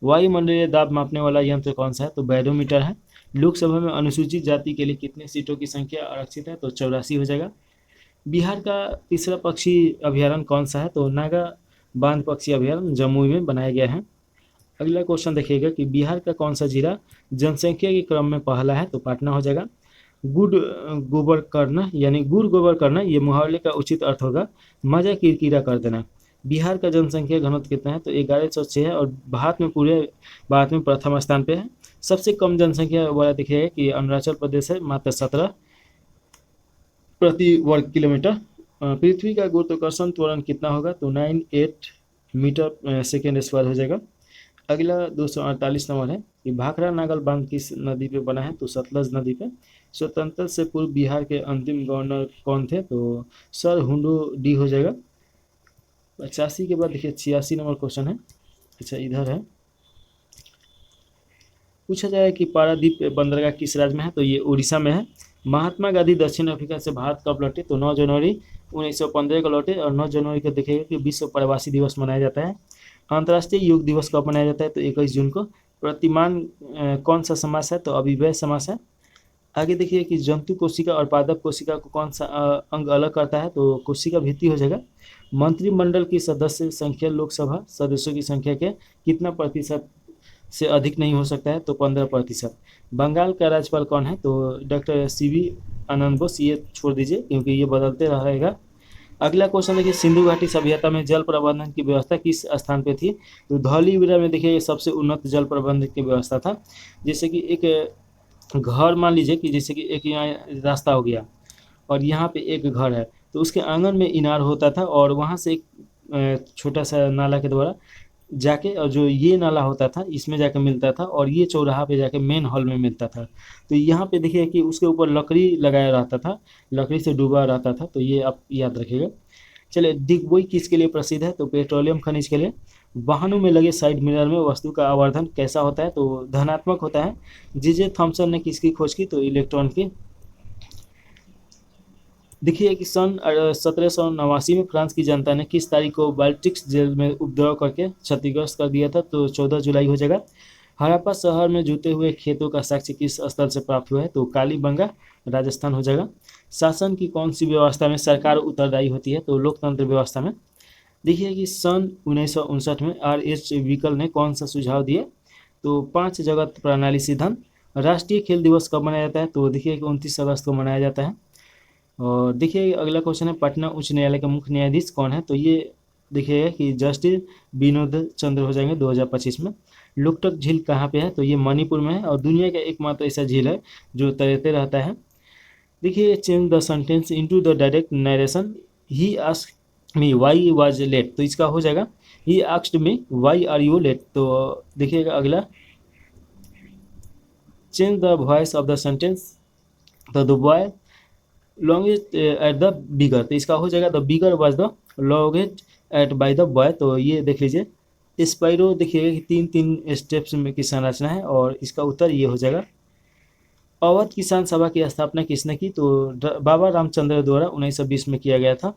वायुमंडलीय दाब मापने वाला यंत्र कौन सा है, तो बैरोमीटर है। लोकसभा में अनुसूचित जाति के लिए कितने सीटों की संख्या आरक्षित है, तो 84 हो जाएगा। बिहार का तीसरा पक्षी अभ्यारण्य कौन सा है, तो नागा बांध पक्षी अभ्यारण्य जमुई में बनाया गया है। अगला क्वेश्चन देखिएगा कि बिहार का कौन सा जिला जनसंख्या के क्रम में पहला है, तो पटना हो जाएगा। गुड़ गोबर करना यानी गुड़ गोबर करना, ये मुहावरे का उचित अर्थ होगा मजा किरकिरा कर देना। बिहार का जनसंख्या घनत्व कितना है, तो 1106 है, और पूरे भारत में प्रथम स्थान पे है। सबसे कम जनसंख्या वाला देखिएगा कि अरुणाचल प्रदेश है, मात्र 17 प्रति वर्ग किलोमीटर। पृथ्वी का गुरुत्वाकर्षण त्वरण कितना होगा, तो 98 मीटर सेकेंड स्क्वायर हो जाएगा। अगला 248 नंबर है कि भाखड़ा नागल बांध किस नदी पे बना है, तो सतलज नदी पे। स्वतंत्रता से पूर्व बिहार के अंतिम गवर्नर कौन थे, तो सर हुंडू डी हो जाएगा। 85 के बाद देखिए 86 नंबर क्वेश्चन है, अच्छा इधर है। पूछा जाए कि पारादीप बंदरगाह किस राज्य में है, तो ये उड़ीसा में है। महात्मा गांधी दक्षिण अफ्रीका से भारत कब लौटे, तो 9 जनवरी 1915 को लौटे। और 9 जनवरी को देखिएगा कि विश्व प्रवासी दिवस मनाया जाता है। अंतर्राष्ट्रीय योग दिवस कब मनाया जाता है, तो 21 जून को। प्रतिमान कौन सा समास है, तो अव्यय समास है। आगे देखिए कि जंतु कोशिका और पादप कोशिका को कौन सा अंग अलग करता है, तो कोशिका भित्ति हो जाएगा। मंत्रिमंडल की सदस्य संख्या लोकसभा सदस्यों की संख्या के कितना प्रतिशत से अधिक नहीं हो सकता है, तो 15%। बंगाल का राज्यपाल कौन है, तो डॉक्टर सीवी आनंद बोस। ये छोड़ दीजिए क्योंकि ये बदलते रहेगा। अगला क्वेश्चन देखिए, सिंधु घाटी सभ्यता में जल प्रबंधन की व्यवस्था किस स्थान पे थी, तो धौलीवीरा में देखिए सबसे उन्नत जल प्रबंधन की व्यवस्था था। जैसे कि एक घर मान लीजिए कि जैसे कि एक यहाँ रास्ता हो गया और यहाँ पे एक घर है, तो उसके आंगन में इनार होता था और वहाँ से एक छोटा सा नाला के द्वारा जाके, और जो ये नाला होता था इसमें जाके मिलता था और ये चौराहा पे जाके मेन हॉल में मिलता था। तो यहाँ पे देखिए कि उसके ऊपर लकड़ी लगाया रहता था, लकड़ी से डूबा रहता था, तो ये आप याद रखिएगा। चलिए, डिगबोई किसके लिए प्रसिद्ध है, तो पेट्रोलियम खनिज के लिए। वाहनों में लगे साइड मिरर में वस्तु का आवर्धन कैसा होता है, तो धनात्मक होता है। जे थॉमसन ने किसकी खोज की, तो इलेक्ट्रॉन की। देखिए कि सन 1789 में फ्रांस की जनता ने किस तारीख को बाल्टिक्स जेल में उपद्रव करके क्षतिग्रस्त कर दिया था, तो 14 जुलाई हो जाएगा। हड़प्पा शहर में जुते हुए खेतों का साक्ष्य किस स्थल से प्राप्त हुआ है, तो कालीबंगा राजस्थान हो जाएगा। शासन की कौन सी व्यवस्था में सरकार उत्तरदायी होती है, तो लोकतंत्र व्यवस्था में। देखिए कि सन 1959 में R.H. विकल ने कौन सा सुझाव दिया, तो 5 जगत प्रणाली सिद्धांत। राष्ट्रीय खेल दिवस कब मनाया जाता है, तो देखिए कि 29 अगस्त को मनाया जाता है। और देखिए अगला क्वेश्चन है, पटना उच्च न्यायालय के मुख्य न्यायाधीश कौन है, तो ये देखिएगा कि जस्टिस विनोद चंद्र हो जाएंगे 2025 में। लुकटक झील कहाँ पे है, तो ये मणिपुर में है और दुनिया का एकमात्र ऐसा झील है जो तैरते रहता है। देखिए, change the sentence into the direct narration. He asked me why was late, तो इसका हो जाएगा he asked me why are you late. तो देखिएगा अगला, change the voice of the sentence. तो the boy longest at the bigger, तो इसका हो जाएगा the bigger was the longest at by the boy. तो ये देख लीजिए स्पाइरो, देखिएगा कि 3-3 स्टेप्स में की संरचना है और इसका उत्तर ये हो जाएगा। अवध किसान सभा की स्थापना किसने की, तो बाबा रामचंद्र द्वारा 1920 में किया गया था।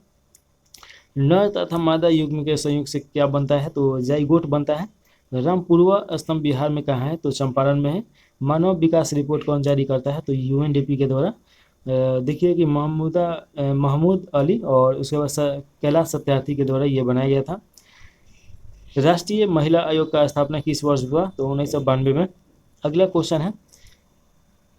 नर तथा मादा युग्म के संयोग से क्या बनता है, तो जाइगोट बनता है। रामपुरवा स्तंभ बिहार में कहाँ है, तो चंपारण में है। मानव विकास रिपोर्ट कौन जारी करता है, तो यूएनडीपी के द्वारा। देखिए कि महमूद अली और उसके बाद कैलाश सत्यार्थी के द्वारा ये बनाया गया था। राष्ट्रीय महिला आयोग का स्थापना किस वर्ष हुआ, तो 1992 में। अगला क्वेश्चन है,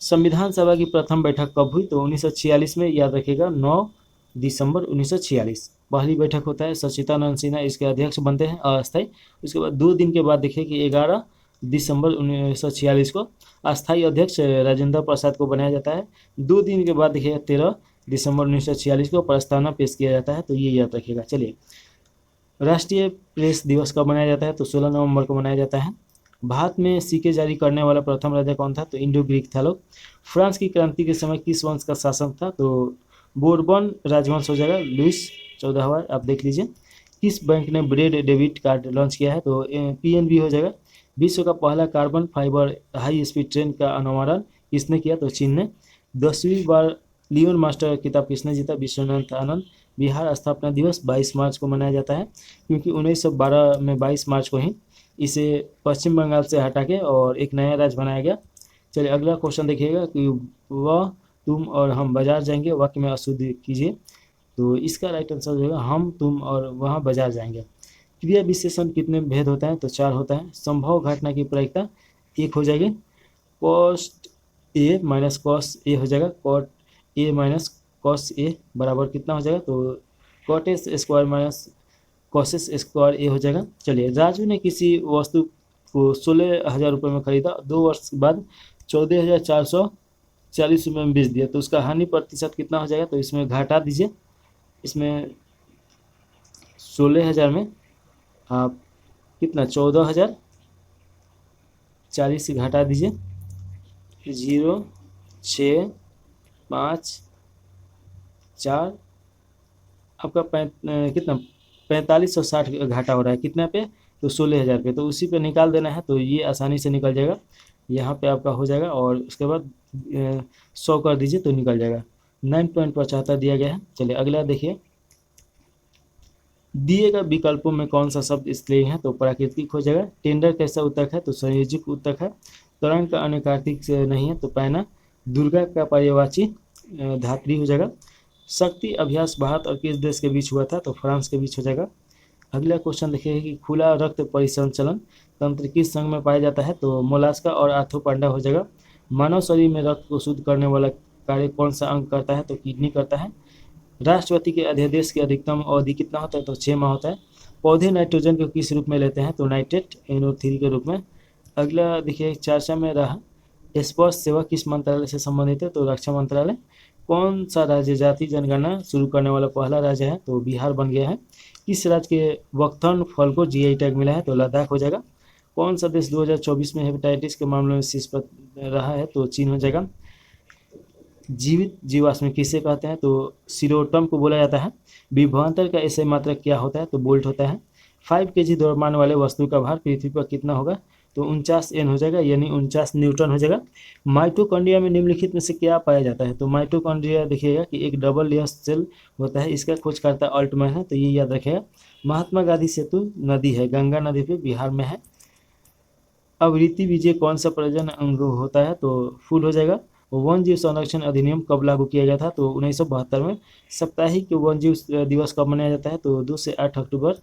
संविधान सभा की प्रथम बैठक कब हुई, तो 1946 में। याद रखिएगा 9 दिसंबर 1946 पहली बैठक होता है। सच्चिदानंद सिन्हा इसके अध्यक्ष बनते हैं अस्थायी। उसके बाद 2 दिन के बाद देखिए कि 11 दिसंबर 1946 को अस्थायी अध्यक्ष राजेंद्र प्रसाद को बनाया जाता है। 2 दिन के बाद देखिए 13 दिसंबर 1946 को प्रस्तावना पेश किया जाता है, तो ये याद रखिएगा। चलिए, राष्ट्रीय प्रेस दिवस कब मनाया जाता है, तो 16 नवंबर को मनाया जाता है। भारत में सिक्के जारी करने वाला प्रथम राजा कौन था, तो इंडो ग्रीक था लोग। फ्रांस की क्रांति के समय किस वंश का शासन था, तो बोरबन राजवंश हो जाएगा। लुइस 14वां, आप देख लीजिए। किस बैंक ने ब्रेड डेबिट कार्ड लॉन्च किया है, तो पीएनबी हो जाएगा। विश्व का पहला carbon fibre high speed train का अनावरण किसने किया, तो चीन ने। 10वीं बार लियोन मास्टर किताब किसने जीता, विश्वनाथ आनंद। बिहार स्थापना दिवस 22 मार्च को मनाया जाता है क्योंकि 1912 में 22 मार्च को ही इसे पश्चिम बंगाल से हटा के और एक नया राज्य बनाया गया। चलिए अगला क्वेश्चन देखिएगा कि वह तुम और हम बाजार जाएंगे वाक्य में अशुद्ध कीजिए, तो इसका राइट आंसर जो है हम तुम और वहाँ बाजार जाएंगे। क्रिया विशेषण कितने भेद होता है, तो 4 होता है। संभव घटना की प्रायिकता 1 हो जाएगी। Cost A minus cos A हो जाएगा। Cot A minus cos A बराबर कितना हो जाएगा, तो cot S square minus cos's square A हो जाएगा। चलिए, राजू ने किसी वस्तु को 16,000 रुपये में खरीदा, 2 वर्ष बाद 14,440 रुपये में बेच दिया, तो उसका हानि प्रतिशत कितना हो जाएगा, तो इसमें घटा दीजिए। इसमें 16,000 में आप कितना 14,040 से घटा दीजिए। 0, 6, 5, 4 आपका कितना 4560 घाटा हो रहा है कितना पे, तो 16,000 रुपये, तो उसी पे निकाल देना है, तो ये आसानी से निकल जाएगा। यहाँ पे आपका हो जाएगा और उसके बाद 100 कर दीजिए तो निकल जाएगा। 9.75 दिया गया है। चलिए अगला देखिए, दिए गए विकल्पों में कौन सा शब्द इसलिए है, तो प्राकृतिक हो जाएगा। टेंडर कैसा उत्तक है, तो संयोजक उत्तक है। तरंग का अनुकार्तिक से नहीं है, तो पैना। दुर्गा का पर्यायवाची धात्री हो जाएगा। शक्ति अभ्यास भारत और किस देश के बीच हुआ था, तो फ्रांस के बीच हो जाएगा। अगला क्वेश्चन देखिए कि खुला रक्त परिसंचलन तंत्र किस संघ में पाया जाता है, तो मोलास्का और आर्थोपांडा हो जाएगा। मानव शरीर में रक्त को शुद्ध करने वाला कार्य कौन सा अंग करता है, तो किडनी करता है। राष्ट्रपति के अध्यादेश की अधिकतम अवधि कितना होता है, तो 6 माह होता है। पौधे नाइट्रोजन को किस रूप में लेते हैं, तो नाइट्रेट NO3 के रूप में। अगला देखिए, चर्चा में रहा स्पर्श सेवा किस मंत्रालय से संबंधित है, तो रक्षा मंत्रालय। कौन सा राज्य जाति जनगणना शुरू करने वाला पहला राज्य है, तो बिहार बन गया है। किस राज्य के वक्थन फल को GI टैग मिला है, तो लद्दाख हो जाएगा। कौन सा देश 2024 में हेपेटाइटिस के मामले में शीर्ष पर रहा है, तो चीन हो जाएगा। जीवित जीवाश्म किसे कहते हैं, तो सीरोटम को बोला जाता है। विभवांतर का एसआई मात्रक क्या होता है, तो बोल्ट होता है। 5 kg द्रव्यमान वाले वस्तु का भार पृथ्वी पर कितना होगा, तो 49 N हो जाएगा, यानी 49 न्यूटन हो जाएगा। माइटोकॉन्ड्रिया में निम्नलिखित में से क्या पाया जाता है, तो माइटोकॉन्ड्रिया देखिएगा कि एक डबल लेयर सेल होता है। इसका खोजकर्ता अल्टमैन है, तो ये याद रखिएगा। महात्मा गांधी सेतु नदी है, गंगा नदी पे, बिहार में है। आवृत्ति बीजे कौन सा प्रजनन अंग होता है, तो फूल हो जाएगा। वन जीव संरक्षण अधिनियम कब लागू किया गया था, तो 1972 में। साप्ताहिक वन जीव दिवस कब मनाया जाता है, तो 2 से 8 अक्टूबर।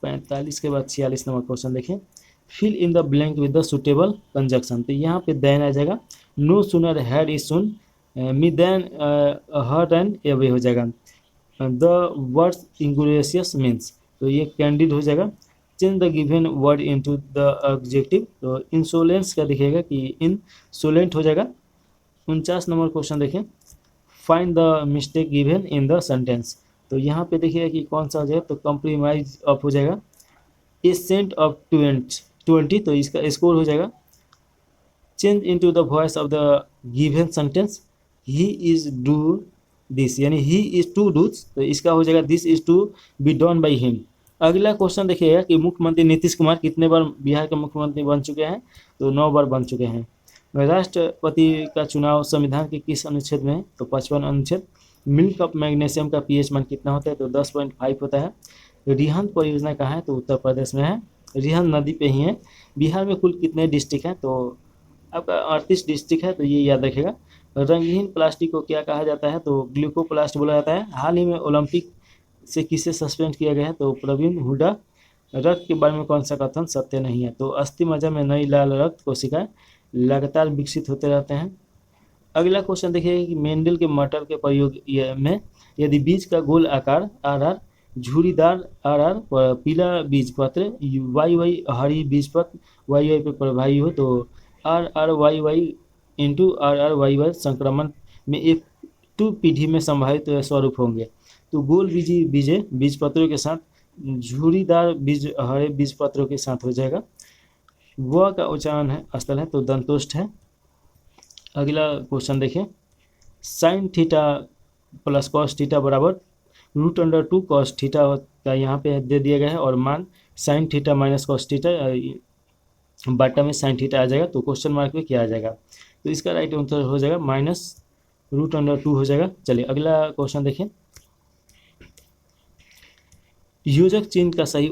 45 के बाद 46 नंबर क्वेश्चन देखें, fill in the blank with the suitable conjunction, तो यहाँ पे देन आ जाएगा। No sooner had is soon me than hurt and away हो जाएगा। द वर्ड्स इंग्रेसियस मीन्स, तो ये कैंडिड हो जाएगा। Change the given word into the adjective, तो इंसोलेंस का दिखेगा कि इंसोलेंट हो जाएगा। 49 नंबर क्वेश्चन देखें, find the mistake given in the sentence, तो यहाँ पे देखिएगा कि कौन सा हो जाएगा, तो कंप्रोमाइज ऑफ हो जाएगा। ए सेंट ऑफ 20, तो इसका स्कोर हो जाएगा। Change into the voice of the given sentence, he is do this, यानी ही इज टू डूज, तो इसका हो जाएगा this is to be done by him. अगला क्वेश्चन देखिएगा कि मुख्यमंत्री नीतीश कुमार कितने बार बिहार के मुख्यमंत्री बन चुके हैं, तो 9 बार बन चुके हैं। राष्ट्रपति का चुनाव संविधान के किस अनुच्छेद में है, तो 55 अनुच्छेद। मिल्क ऑफ मैग्नीशियम का pH मान कितना होता है, तो 10.5 होता है। रिहंद परियोजना कहाँ है, तो उत्तर प्रदेश में है, रिहंद नदी पे ही है। बिहार में कुल कितने डिस्ट्रिक्ट हैं, तो आपका 38 डिस्ट्रिक्ट है, तो ये याद रखेगा। रंगहीन प्लास्टिक को क्या कहा जाता है, तो ग्लूकोप्लास्ट बोला जाता है। हाल ही में ओलंपिक से किसे सस्पेंड किया गया है, तो प्रवीण हुड्डा। रक्त के बारे में कौन सा कथन सत्य नहीं है, तो अस्थि मज्जा में नई लाल रक्त कोशिकाएं लगातार विकसित होते रहते हैं। अगला क्वेश्चन देखिए कि मेंडल के मटर के प्रयोग में यदि बीज का गोल आकार RR, झुर्रीदार RR, पीला बीज पत्र YY, हरी बीज पत्र YY पे प्रभावी हो, तो RRYY इंटू RRYY संक्रमण में एक 2 पीढ़ी में संभावित स्वरूप होंगे। तो गोल बीजी बीजे बीज पत्रों के साथ, झुर्रीदार बीज हरे बीज पत्रों के साथ हो जाएगा। व का उच्चारण है स्थल है, तो दंतोष्ठ है। अगला क्वेश्चन देखें, sine theta plus cos theta बराबर √2 कॉस थीटा का यहाँ पे दे दिया गया है, और मान sine theta minus cos theta बाटा में साइन थीटा आ जाएगा, तो क्वेश्चन मार्क में क्या आ जाएगा, तो इसका राइट आंसर हो जाएगा -√2 हो जाएगा। चलिए अगला क्वेश्चन देखें, योजक चिन्ह का सही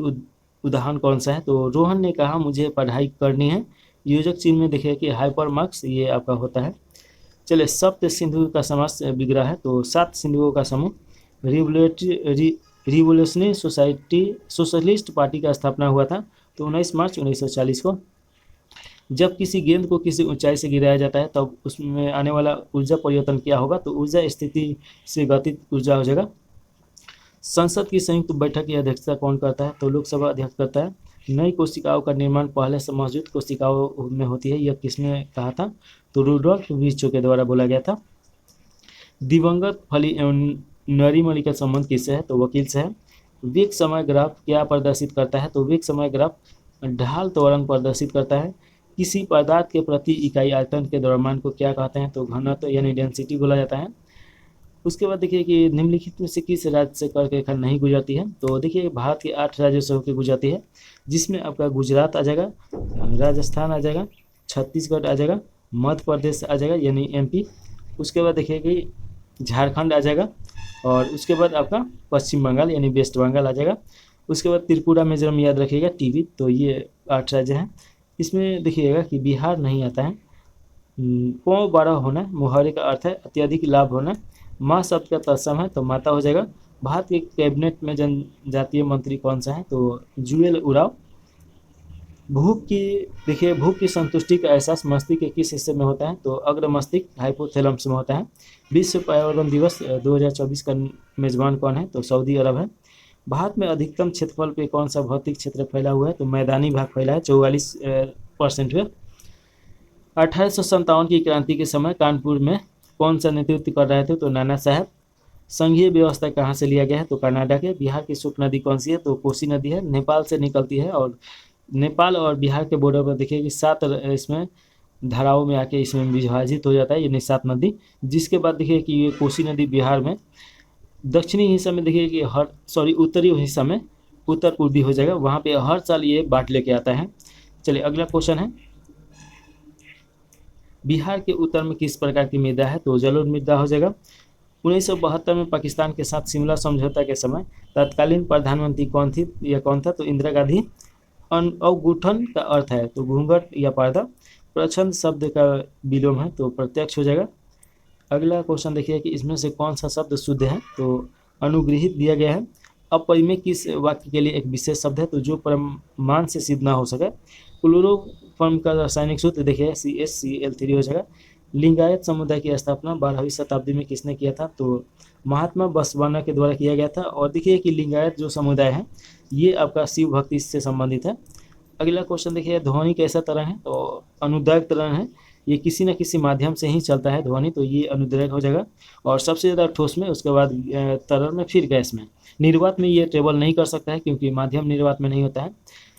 उदाहरण कौन सा है, तो रोहन ने कहा मुझे पढ़ाई करनी है। योजक चिन्ह में देखिए कि हाइपर मार्क्स ये आपका होता है। चलिए सप्त सिंधु का समास विग्रह है, तो 7 सिंधुओं का समूह। रिवोल्यूशनरी सोशलिस्ट पार्टी का स्थापना हुआ था, तो 19 मार्च 1940 को। जब किसी गेंद को किसी ऊंचाई से गिराया जाता है तब उसमें आने वाला ऊर्जा परिवर्तन क्या होगा, तो ऊर्जा स्थिति से गतिज ऊर्जा हो जाएगा। संसद की संयुक्त बैठक की अध्यक्षता कौन करता है, तो लोकसभा अध्यक्ष करता है। नई कोशिकाओं का निर्माण पहले से मौजूद कोशिकाओं में होती है, यह किसने कहा था, तो रुडोल्फ विर्चो के द्वारा बोला गया था। दिवंगत फली एवं नरीमणि का संबंध किससे है, तो वकील से है। वेग समय ग्राफ क्या प्रदर्शित करता है, तो वेग समय ग्राफ ढाल त्वरण प्रदर्शित करता है। किसी पदार्थ के प्रति इकाई आयतन के द्रव्यमान को क्या कहते हैं, तो घनत्व यानी डेंसिटी बोला जाता है। उसके बाद देखिए कि निम्नलिखित में से किस राज्य से कर्क रेखा नहीं गुजरती है। तो देखिए भारत के 8 राज्यों से होकर गुजरती है, जिसमें आपका गुजरात आ जाएगा, राजस्थान आ जाएगा, छत्तीसगढ़ आ जाएगा, मध्य प्रदेश आ जाएगा यानी एमपी, उसके बाद देखिए कि झारखंड आ जाएगा, और उसके बाद आपका पश्चिम बंगाल यानी वेस्ट बंगाल आ जाएगा। उसके बाद त्रिपुरा मिजोरम याद रखिएगा टीवी। तो ये 8 राज्य हैं। इसमें देखिएगा कि बिहार नहीं आता है। पौ बड़ा होना, मुहावरे का अर्थ है अत्यधिक लाभ होना। माँ शब्द का तत्सम है तो माता हो जाएगा। भारत के कैबिनेट में जनजातीय मंत्री कौन सा है, तो जुएल उराव। भूख की देखिए, भूख की संतुष्टि का एहसास मस्तिष्क के किस हिस्से में होता है, तो अग्र मस्तिष्क हाइपोथैलेमस में होता है। विश्व पर्यावरण दिवस 2024 का मेजबान कौन है, तो सऊदी अरब है। भारत में अधिकतम क्षेत्रफल पे कौन सा भौतिक क्षेत्र फैला हुआ है, तो मैदानी भाग फैला है 44% में। 1857 की क्रांति के समय कानपुर में कौन सा नेतृत्व कर रहे थे, तो नाना साहब। संघीय व्यवस्था कहाँ से लिया गया है, तो कनाडा के। बिहार की शुक्ल नदी कौन सी है, तो कोसी नदी है, नेपाल से निकलती है। और नेपाल और बिहार के बॉर्डर पर देखिए कि 7 इसमें धाराओं में आके इसमें विभाजित हो जाता है ये निषाद नदी। जिसके बाद देखिए कि ये कोसी नदी बिहार में दक्षिणी हिस्सा में देखिए कि उत्तरी हिस्सा में उत्तर पूर्वी हो जाएगा, वहाँ पे हर साल ये बाढ़ लेके आता है। चलिए अगला क्वेश्चन है, बिहार के उत्तर में किस प्रकार की मृदा है, तो जलोढ़ मृदा हो जाएगा। 1972 में पाकिस्तान के साथ शिमला समझौता के समय तत्कालीन प्रधानमंत्री कौन थी या कौन था, तो इंदिरा गांधी। अवगुठन का अर्थ है तो घूंघट या पर्दा। प्रच्छन्न शब्द का विलोम है तो प्रत्यक्ष हो जाएगा। अगला क्वेश्चन देखिए कि इसमें से कौन सा शब्द शुद्ध है, तो अनुगृहित दिया गया है। अपरिमेय किस वाक्य के लिए एक विशेष शब्द है, तो जो प्रमाण से सिद्ध ना हो सके। क्लोरोफॉर्म का रासायनिक सूत्र देखिए CaCl3 हो जाएगा। लिंगायत समुदाय की स्थापना 12वीं शताब्दी में किसने किया था, तो महात्मा बसवाना के द्वारा किया गया था। और देखिए कि लिंगायत जो समुदाय है ये आपका शिव भक्ति से संबंधित है। अगला क्वेश्चन देखिए, ध्वनि कैसा तरंग है, तो अनुदैर्घ्य तरंग है। ये किसी न किसी माध्यम से ही चलता है ध्वनि, तो ये अनुदैर्घ्य हो जाएगा। और सबसे ज़्यादा ठोस में, उसके बाद तरल में, फिर गैस में। निर्वात में ये ट्रेवल नहीं कर सकता है क्योंकि माध्यम निर्वात में नहीं होता है।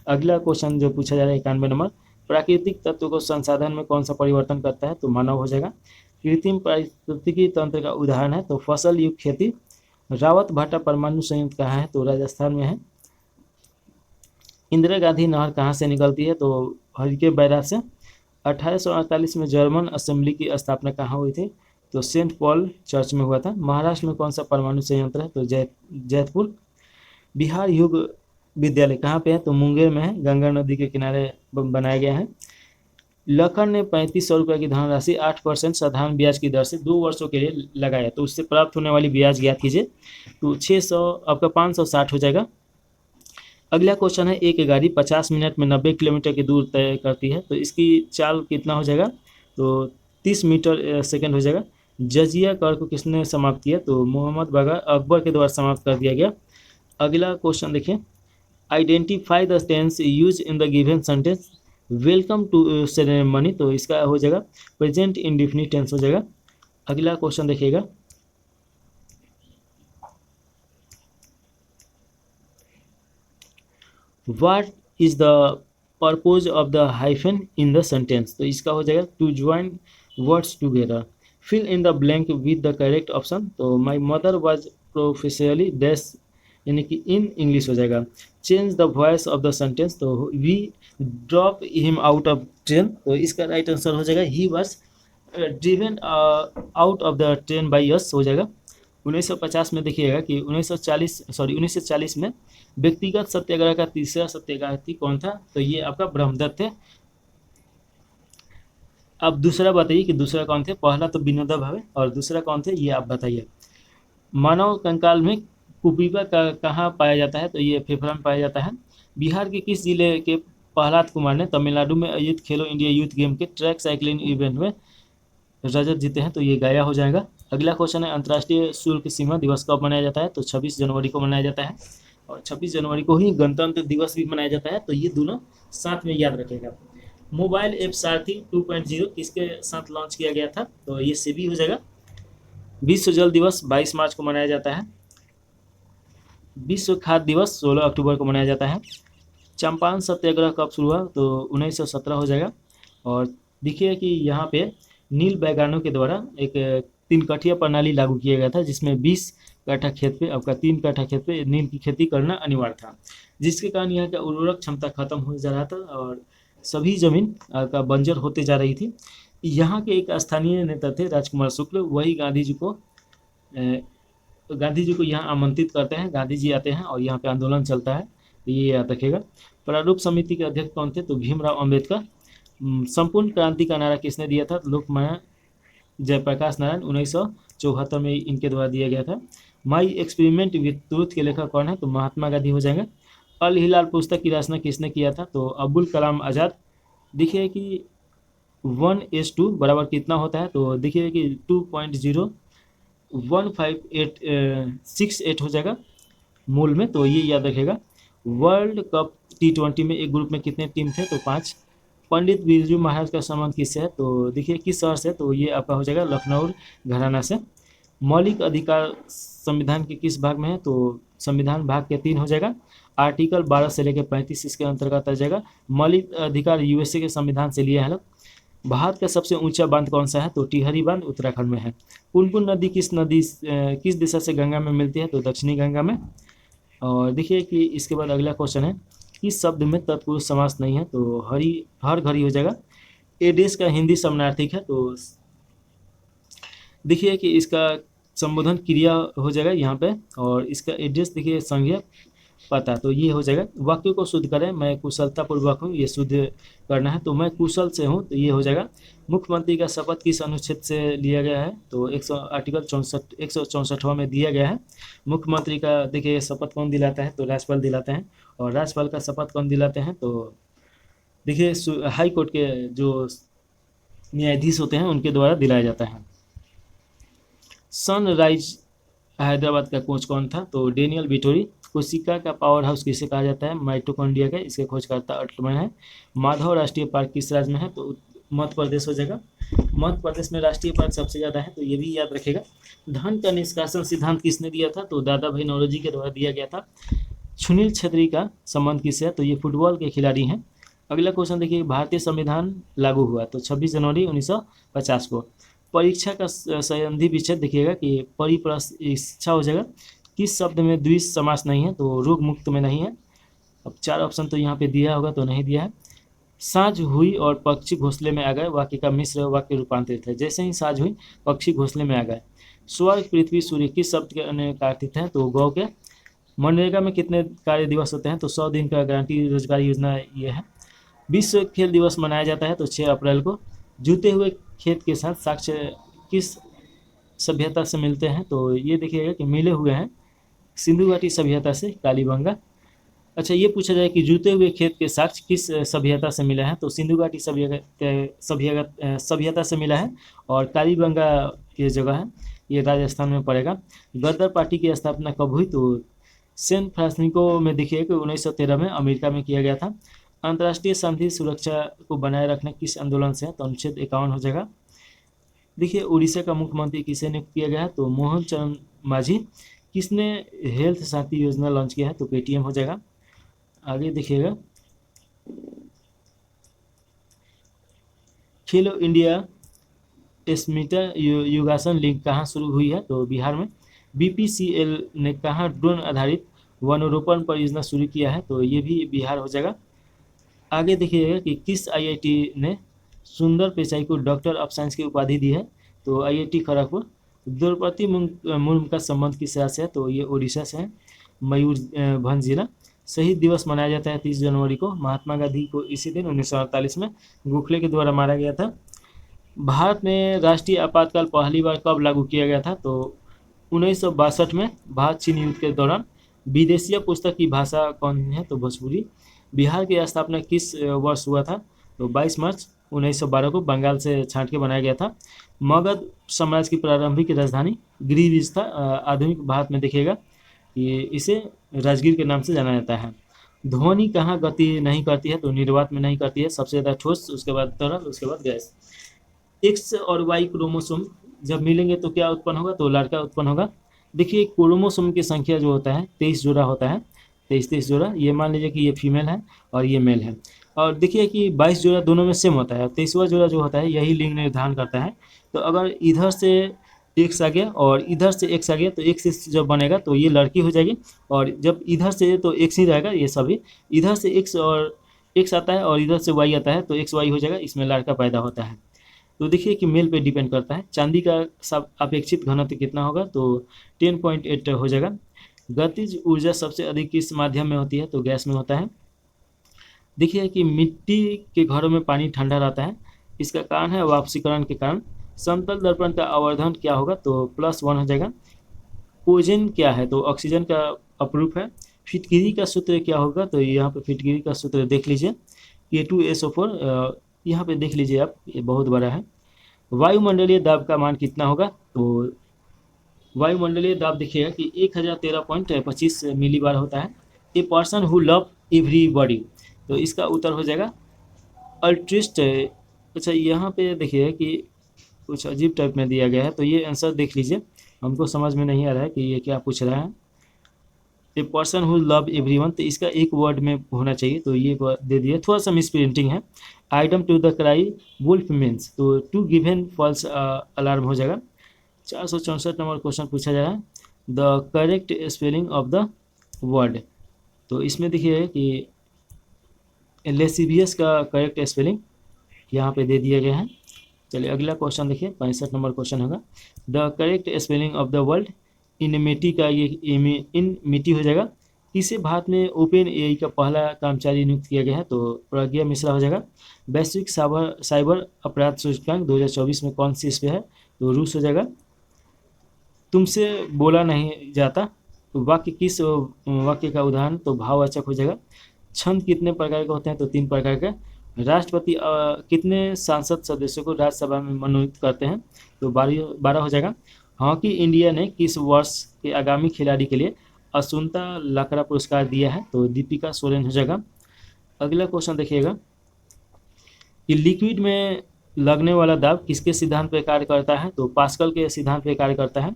अगला क्वेश्चन जो पूछा जा रहा है 91 नंबर, प्राकृतिक तत्व को संसाधन में कौन सा परिवर्तन करता है, तो मानव हो जाएगा। कृत्रिम पारिस्थितिकी तंत्र का उदाहरण है तो फसल युक्त खेती। रावत भाटा परमाणु संयंत्र कहाँ है, तो राजस्थान में है। इंदिरा गांधी नहर कहाँ से निकलती है, तो हरिके बैराज से। 1848 में जर्मन असेंबली की स्थापना कहाँ हुई थी, तो सेंट पॉल चर्च में हुआ था। महाराष्ट्र में कौन सा परमाणु संयंत्र है, तो जैतपुर। बिहार युग विद्यालय कहाँ पे है, तो मुंगेर में है, गंगा नदी के किनारे बनाया गया है। लखन ने 3500 रुपये की धनराशि 8% साधारण ब्याज की दर से 2 वर्षों के लिए लगाया, तो उससे प्राप्त होने वाली ब्याज ज्ञात कीजिए। तो 600 आपका 560 हो जाएगा। अगला क्वेश्चन है, एक गाड़ी 50 मिनट में 90 किलोमीटर की दूर तय करती है, तो इसकी चाल कितना हो जाएगा, तो 30 मीटर सेकंड हो जाएगा। जजिया कर को किसने समाप्त किया, तो मोहम्मद बागर अकबर के द्वारा समाप्त कर दिया गया। अगला क्वेश्चन देखिए, identify the tense use in the given sentence. Welcome to ceremony, तो इसका हो जाएगा प्रेजेंट इंडेफिनिट टेंस हो जाएगा। अगला क्वेश्चन देखिएगा, what is the purpose of the hyphen in the sentence, तो इसका हो जाएगा to join words together. Fill in the blank with the correct option, तो my mother was professionally dash यानी कि इन इंग्लिश हो जाएगा। Change the voice of the sentence, तो we drop him out of train, तो इसका right answer हो जाएगा he was driven out of the train by yes हो जाएगा। 1950 में देखिएगा कि 1940 में व्यक्तिगत सत्याग्रह का तीसरा सत्याग्रही कौन था, तो ये आपका ब्रह्मदत्त थे। अब दूसरा बताइए कि दूसरा कौन थे। पहला तो विनोबा भावे और दूसरा कौन थे, ये आप बताइए। मानव कंकाल में कुपीपा का कहाँ पाया जाता है, तो ये फेफड़ा में पाया जाता है। बिहार के किस जिले के प्रहलाद कुमार ने तमिलनाडु में आयोजित खेलो इंडिया यूथ गेम के ट्रैक साइकिलिंग इवेंट में रजत जीते हैं, तो ये गया हो जाएगा। अगला क्वेश्चन है, अंतर्राष्ट्रीय शुल्क सीमा दिवस कब मनाया जाता है, तो 26 जनवरी को मनाया जाता है। और 26 जनवरी को ही गणतंत्र दिवस भी मनाया जाता है, तो ये दोनों साथ में याद रखेगा। मोबाइल ऐप सारथी 2.0 किसके साथ लॉन्च किया गया था, तो ये सेबी हो जाएगा। विश्व जल दिवस 22 मार्च को मनाया जाता है। विश्व खाद्य दिवस 16 अक्टूबर को मनाया जाता है। चंपारण सत्याग्रह कब शुरू हुआ, तो 1917 हो जाएगा। और देखिए कि यहाँ पे नील बैगानो के द्वारा एक तीन कठिया प्रणाली लागू किया गया था, जिसमें 20 कट्ठा खेत पे आपका 3 कट्ठा खेत पे नील की खेती करना अनिवार्य था, जिसके कारण यहाँ का उर्वरक क्षमता खत्म हो जा रहा था और सभी जमीन का बंजर होते जा रही थी। यहाँ के एक स्थानीय नेता थे राजकुमार शुक्ल, वही गांधी जी को यहाँ आमंत्रित करते हैं, गांधी जी आते हैं और यहाँ पे आंदोलन चलता है, तो ये याद रखेगा। प्रारूप समिति के अध्यक्ष कौन थे? तो भीमराव अम्बेडकर। संपूर्ण क्रांति का नारा किसने दिया था? लोकमान्य जयप्रकाश नारायण, 1974 में इनके द्वारा दिया गया था। माई एक्सपेरिमेंट विथ ट्रूथ के लेखक कौन है? तो महात्मा गांधी हो जाएंगे। अल हिलाल पुस्तक की रचना किसने किया था? तो अब्दुल कलाम आज़ाद। देखिए कि 1:2 बराबर कितना होता है? तो देखिए कि 2.01568 हो जाएगा मूल में, तो ये याद रखेगा। वर्ल्ड कप T20 में एक ग्रुप में कितने टीम थे? तो 5। पंडित बिरजू महाराज का संबंध किससे है? तो देखिए किस शहर से? तो ये आपका हो जाएगा लखनऊ घराना से। मौलिक अधिकार संविधान के किस भाग में है? तो संविधान भाग के 3 हो जाएगा। आर्टिकल 12 से लेकर 35 इसके अंतर्गत आ जाएगा। मौलिक अधिकार यूएसए के संविधान से लिए हैं लोग। भारत का सबसे ऊंचा बांध कौन सा है? तो टिहरी बांध उत्तराखंड में है। पुनपुन नदी किस दिशा से गंगा में मिलती है? तो दक्षिणी गंगा में। और देखिए कि इसके बाद अगला क्वेश्चन है, किस शब्द में तत्पुरुष समास नहीं है? तो हर घड़ी हो जाएगा। एडेस का हिंदी समानार्थक है, तो देखिए कि इसका संबोधन क्रिया हो जाएगा यहाँ पे, और इसका एड्रेस देखिए संज्ञा पता, तो ये हो जाएगा। वाक्य को शुद्ध करें, मैं कुशलतापूर्वक हूँ, ये शुद्ध करना है, तो मैं कुशल से हूँ, तो ये हो जाएगा। मुख्यमंत्री का शपथ किस अनुच्छेद से लिया गया है? तो आर्टिकल 164 में दिया गया है। मुख्यमंत्री का देखिए शपथ कौन दिलाता है? तो राज्यपाल दिलाते हैं। और राज्यपाल का शपथ कौन दिलाते हैं? तो देखिए हाई कोर्ट के जो न्यायाधीश होते हैं उनके द्वारा दिलाया जाता है। सनराइज हैदराबाद का कोच कौन था? तो डेनियल विटोरी। कोशिका का पावर हाउस किसे कहा जाता है? माइटोकॉन्ड्रिया का। इसके खोजकर्ता अल्टमैन है। माधव राष्ट्रीय पार्क किस राज्य में है? तो मध्य प्रदेश हो जाएगा। मध्य प्रदेश में राष्ट्रीय पार्क सबसे ज़्यादा है, तो ये भी याद रखेगा। धन का निष्कासन सिद्धांत किसने दिया था? तो दादा भाई नौरोजी के द्वारा दिया गया था। सुनील छेत्री का संबंध किससे है? तो ये फुटबॉल के खिलाड़ी हैं। अगला क्वेश्चन देखिए, भारतीय संविधान लागू हुआ तो 26 जनवरी 1950 को। परीक्षा का संधि विच्छेद देखिएगा कि परिप्रश्न इच्छा हो जाएगा। किस शब्द में द्विज समास नहीं है? तो रोग मुक्त में नहीं है। अब 4 ऑप्शन तो यहाँ पे दिया होगा, तो नहीं दिया है। साँझ हुई और पक्षी घोंसले में आ गए, वाक्य का मिश्र वाक्य रूपांतरित है। जैसे ही साँझ हुई पक्षी घोंसले में आ गए। स्वर्ग पृथ्वी सूर्य किस शब्द के कार्तिक हैं? तो गौ के। मनरेगा में कितने कार्य दिवस होते हैं? तो 100 दिन का गारंटी रोजगार योजना ये है। विश्व खेल दिवस मनाया जाता है तो 6 अप्रैल को। जुते हुए खेत के साथ साक्ष्य किस सभ्यता से मिलते हैं? तो ये देखिएगा कि मिले हुए हैं सिंधु घाटी सभ्यता से, कालीबंगा। अच्छा, ये पूछा जाए कि जुते हुए खेत के साक्ष्य किस सभ्यता से मिला है? तो सिंधु घाटी सभ्यता से मिला है, और कालीबंगा ये जगह है, ये राजस्थान में पड़ेगा। गदर पार्टी की स्थापना कब हुई? तो सैन फ्रांसिस्को में देखिए कि 1913 में अमेरिका में किया गया था। अंतर्राष्ट्रीय शांति सुरक्षा को बनाए रखने किस आंदोलन से है? तो अनुच्छेद 51 हो जाएगा। देखिए उड़ीसा का मुख्यमंत्री किसे नियुक्त किया गया है? तो मोहन चरण मांझी। किसने हेल्थ साथी योजना लॉन्च किया है? तो पेटीएम हो जाएगा। आगे देखिएगा, खेलो इंडिया स्मिटर योगासन लीग कहाँ शुरू हुई है? तो बिहार में। बीपीसीएल ने कहाँ ड्रोन आधारित वनरोपण परियोजना शुरू किया है? तो ये भी बिहार हो जाएगा। आगे देखिएगा कि किस आईआईटी ने सुंदर पिचाई को डॉक्टर ऑफ साइंस की उपाधि दी है? तो आईआईटी खड़गपुर। द्रौपदी मुर्मू का संबंध किस राज्य से है? तो ये उड़ीसा से है, मयूरभंज जिला। शहीद दिवस मनाया जाता है 30 जनवरी को। महात्मा गांधी को इसी दिन 1948 में गोखले के द्वारा मारा गया था। भारत में राष्ट्रीय आपातकाल पहली बार कब लागू किया गया था? तो 1962 में भारत चीन युद्ध के दौरान। विदेशीय पुस्तक की भाषा कौन है? तो भोजपुरी। बिहार की स्थापना किस वर्ष हुआ था? तो 22 मार्च 1912 को बंगाल से छांट के बनाया गया था। मगध साम्राज्य की प्रारंभिक राजधानी गिरिडीह था। आधुनिक भारत में देखिएगा ये इसे राजगीर के नाम से जाना जाता है। ध्वनि कहाँ गति नहीं करती है? तो निर्वात में नहीं करती है। सबसे ज़्यादा ठोस, उसके बाद तरल, उसके बाद गैस। एक्स और वाई क्रोमोसोम जब मिलेंगे तो क्या उत्पन्न होगा? तो लड़का उत्पन्न होगा। देखिए क्रोमोसोम की संख्या जो होता है 23 जोड़ा होता है, 23 जोड़ा। ये मान लीजिए कि ये फीमेल है और ये मेल है। और देखिए कि 22 जोड़ा दोनों में सेम होता है। 23वां जोड़ा जो होता है यही लिंग निर्धारण करता है। तो अगर इधर से एक्स आ गया और इधर से एक्स आ गया, तो एक्स जब बनेगा तो ये लड़की हो जाएगी, और जब इधर से तो एक्स ही रहेगा ये सभी, इधर से एक्स और एक्स आता है और इधर से वाई आता है, तो एक्स वाई हो जाएगा, इसमें लड़का पैदा होता है। तो देखिए कि मेल पे डिपेंड करता है। चांदी का सब अपेक्षित घनत्व कितना होगा, तो 10.8 हो जाएगा। गतिज ऊर्जा सबसे अधिक किस माध्यम में होती है, तो गैस में होता है। देखिए कि मिट्टी के घरों में पानी ठंडा रहता है, इसका कारण है वाष्पीकरण के कारण। समतल दर्पण का आवर्धन क्या होगा, तो +1 हो जाएगा। ओजोन क्या है, तो ऑक्सीजन का अपरूप है। फिटकिरी का सूत्र क्या होगा, तो यहाँ पे फिटकिरी का सूत्र देख लीजिए, K2SO4, यहाँ पे देख लीजिए आप, ये बहुत बड़ा है। वायुमंडलीय दाब का मान कितना होगा, तो वायुमंडलीय दाब देखिएगा कि 1013.25 मिलीबार होता है। A person who love everybody, तो इसका उत्तर हो जाएगा अल्ट्रिस्ट। अच्छा, यहाँ पे देखिए कि कुछ अजीब टाइप में दिया गया है, तो ये आंसर देख लीजिए, हमको समझ में नहीं आ रहा है कि ये क्या पूछ रहा है। A person who love everyone, तो इसका एक वर्ड में होना चाहिए, तो ये दे दिए, थोड़ा सा मिस प्रिंटिंग है। Item to the cry wolf means, तो टू गिवन फॉल्स अलार्म हो जाएगा। 464 नंबर क्वेश्चन पूछा जा रहा है, the correct spelling of the word, तो इसमें देखिए कि लेसिबियस का करेक्ट स्पेलिंग यहाँ पे दे दिया गया है। चलिए अगला क्वेश्चन देखिए, 65 नंबर क्वेश्चन होगा, the correct spelling of the world enmity का ये इनमिटी हो जाएगा। किसे भारत में ओपन एआई का पहला कर्मचारी नियुक्त किया गया है, तो प्रज्ञा मिश्रा हो जाएगा। वैश्विक साइबर अपराध सूचकांक 2024 में कौन सी इस पे है, तो रूस हो जाएगा। तुमसे बोला नहीं जाता, तो वाक्य किस वाक्य का उदाहरण, तो भाववाचक हो जाएगा। छंद कितने प्रकार के होते हैं, तो 3 प्रकार के। राष्ट्रपति कितने सांसद सदस्यों को राज्यसभा में मनोनीत करते हैं, तो 12 हो जाएगा। हॉकी इंडिया ने किस वर्ष के आगामी खिलाड़ी के लिए असुंता लकड़ा पुरस्कार दिया है, तो दीपिका सोरेन हो जाएगा। अगला क्वेश्चन देखिएगा कि लिक्विड में लगने वाला दाब किसके सिद्धांत पर कार्य करता है, तो पास्कल के सिद्धांत पर कार्य करता है।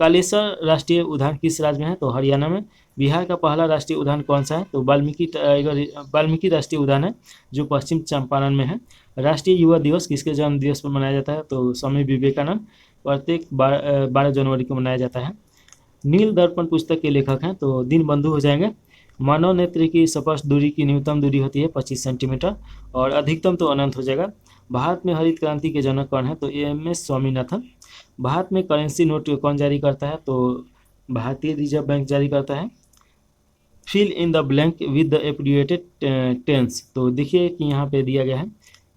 कालेसर राष्ट्रीय उद्यान किस राज्य में है, तो हरियाणा में। बिहार का पहला राष्ट्रीय उद्यान कौन सा है, तो वाल्मीकि राष्ट्रीय उद्यान है, जो पश्चिम चंपारण में है। राष्ट्रीय युवा दिवस किसके जन्म दिवस पर मनाया जाता है, तो स्वामी विवेकानंद, प्रत्येक 12 जनवरी को मनाया जाता है। नील दर्पण पुस्तक के लेखक हैं, तो दीनबंधु हो जाएंगे। मानव नेत्र की स्पष्ट दूरी की न्यूनतम दूरी होती है 25 सेंटीमीटर, और अधिकतम तो अनंत हो जाएगा। भारत में हरित क्रांति के जनक कौन है, तो एम.एस. स्वामीनाथन। भारत में करेंसी नोट कौन जारी करता है, तो भारतीय रिजर्व बैंक जारी करता है। Fill in the blank with the appropriated tense, तो देखिए कि यहाँ पे दिया गया है,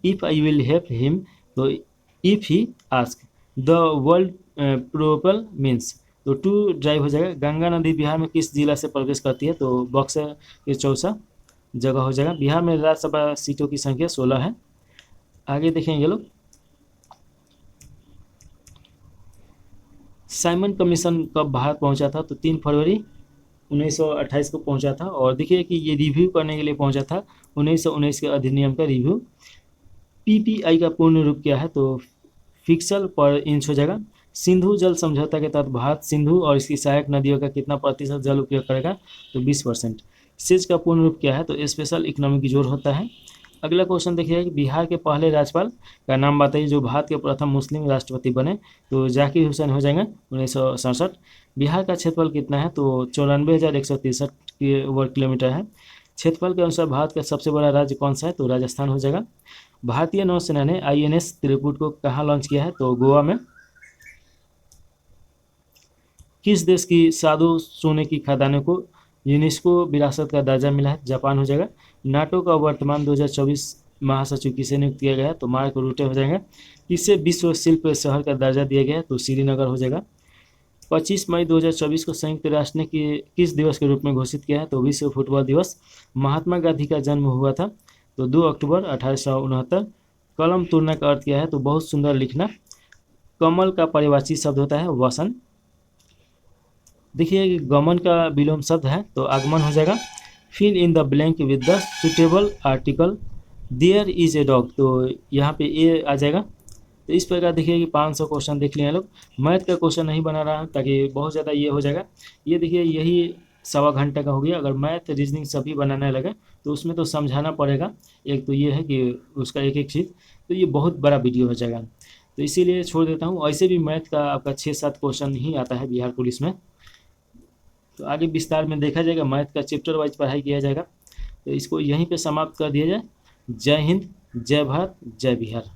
if I will help him, तो if he ask, the world propel means, तो टू ड्राइव हो जाएगा। गंगा नदी बिहार में किस जिला से प्रवेश करती है, तो बक्सर के चौसा जगह हो जाएगा। बिहार में राज्यसभा सीटों की संख्या 16 है। आगे देखेंगे लोग, साइमन कमीशन कब भारत पहुंचा था, तो 3 फरवरी 1928 को पहुंचा था, और देखिए कि ये रिव्यू करने के लिए पहुंचा था 1919 के अधिनियम का रिव्यू। पीपीआई का पूर्ण रूप क्या है, तो पिक्सल पर इंच हो जाएगा। सिंधु जल समझौता के तहत भारत सिंधु और इसकी सहायक नदियों का कितना प्रतिशत जल उपयोग करेगा, तो 20%। सेज का पूर्ण रूप क्या है, तो स्पेशल इकोनॉमिक जोन होता है। अगला क्वेश्चन देखिए कि बिहार के पहले राज्यपाल का नाम बताइए जो भारत के प्रथम मुस्लिम राष्ट्रपति बने, तो जाकिर हुसैन हो जाएंगे 1967। बिहार का क्षेत्रफल कितना है, तो 94,163 वर्ग किलोमीटर है। क्षेत्रफल के अनुसार भारत का सबसे बड़ा राज्य कौन सा है, तो राजस्थान हो जाएगा। भारतीय नौसेना ने INS त्रिपुट को कहाँ लॉन्च किया है, तो गोवा में। किस देश की साधु सोने की खदानों को यूनेस्को विरासत का दर्जा मिला है, जापान हो जाएगा। नाटो का वर्तमान 2024 महासचिव किसे नियुक्त किया गया है, तो मार्क रूटे हो जाएंगे। किसे विश्व शिल्प शहर का दर्जा दिया गया है, तो श्रीनगर हो जाएगा। 25 मई 2024 को संयुक्त राष्ट्र ने किस दिवस के रूप में घोषित किया है, तो विश्व फुटबॉल दिवस। महात्मा गांधी का जन्म हुआ था, तो 2 अक्टूबर 1869। कलम तुलना का अर्थ क्या है, तो बहुत सुंदर लिखना। कमल का परिवाची शब्द होता है वसन। देखिए गमन का विलोम शब्द है, तो आगमन हो जाएगा। Fill in the blank with the suitable article. There is a dog, तो यहाँ पे ए आ जाएगा। तो इस प्रकार देखिए कि 500 क्वेश्चन देख लिए हैं लोग। मैथ का क्वेश्चन नहीं बना रहा ताकि बहुत ज़्यादा ये हो जाएगा। ये देखिए यही 1.25 घंटे का हो गया। अगर मैथ रीजनिंग सभी बनाने लगे तो उसमें तो समझाना पड़ेगा। एक तो ये है कि उसका एक एक चीज़, तो ये बहुत बड़ा वीडियो हो जाएगा। तो इसीलिए छोड़ देता हूँ। ऐसे भी मैथ का आपका 6-7 क्वेश्चन ही आता है बिहार पुलिस में। तो आगे विस्तार में देखा जाएगा, मैथ का चैप्टर वाइज पढ़ाई किया जाएगा। तो इसको यहीं पे समाप्त कर दिया जाए। जय हिंद, जय भारत, जय बिहार।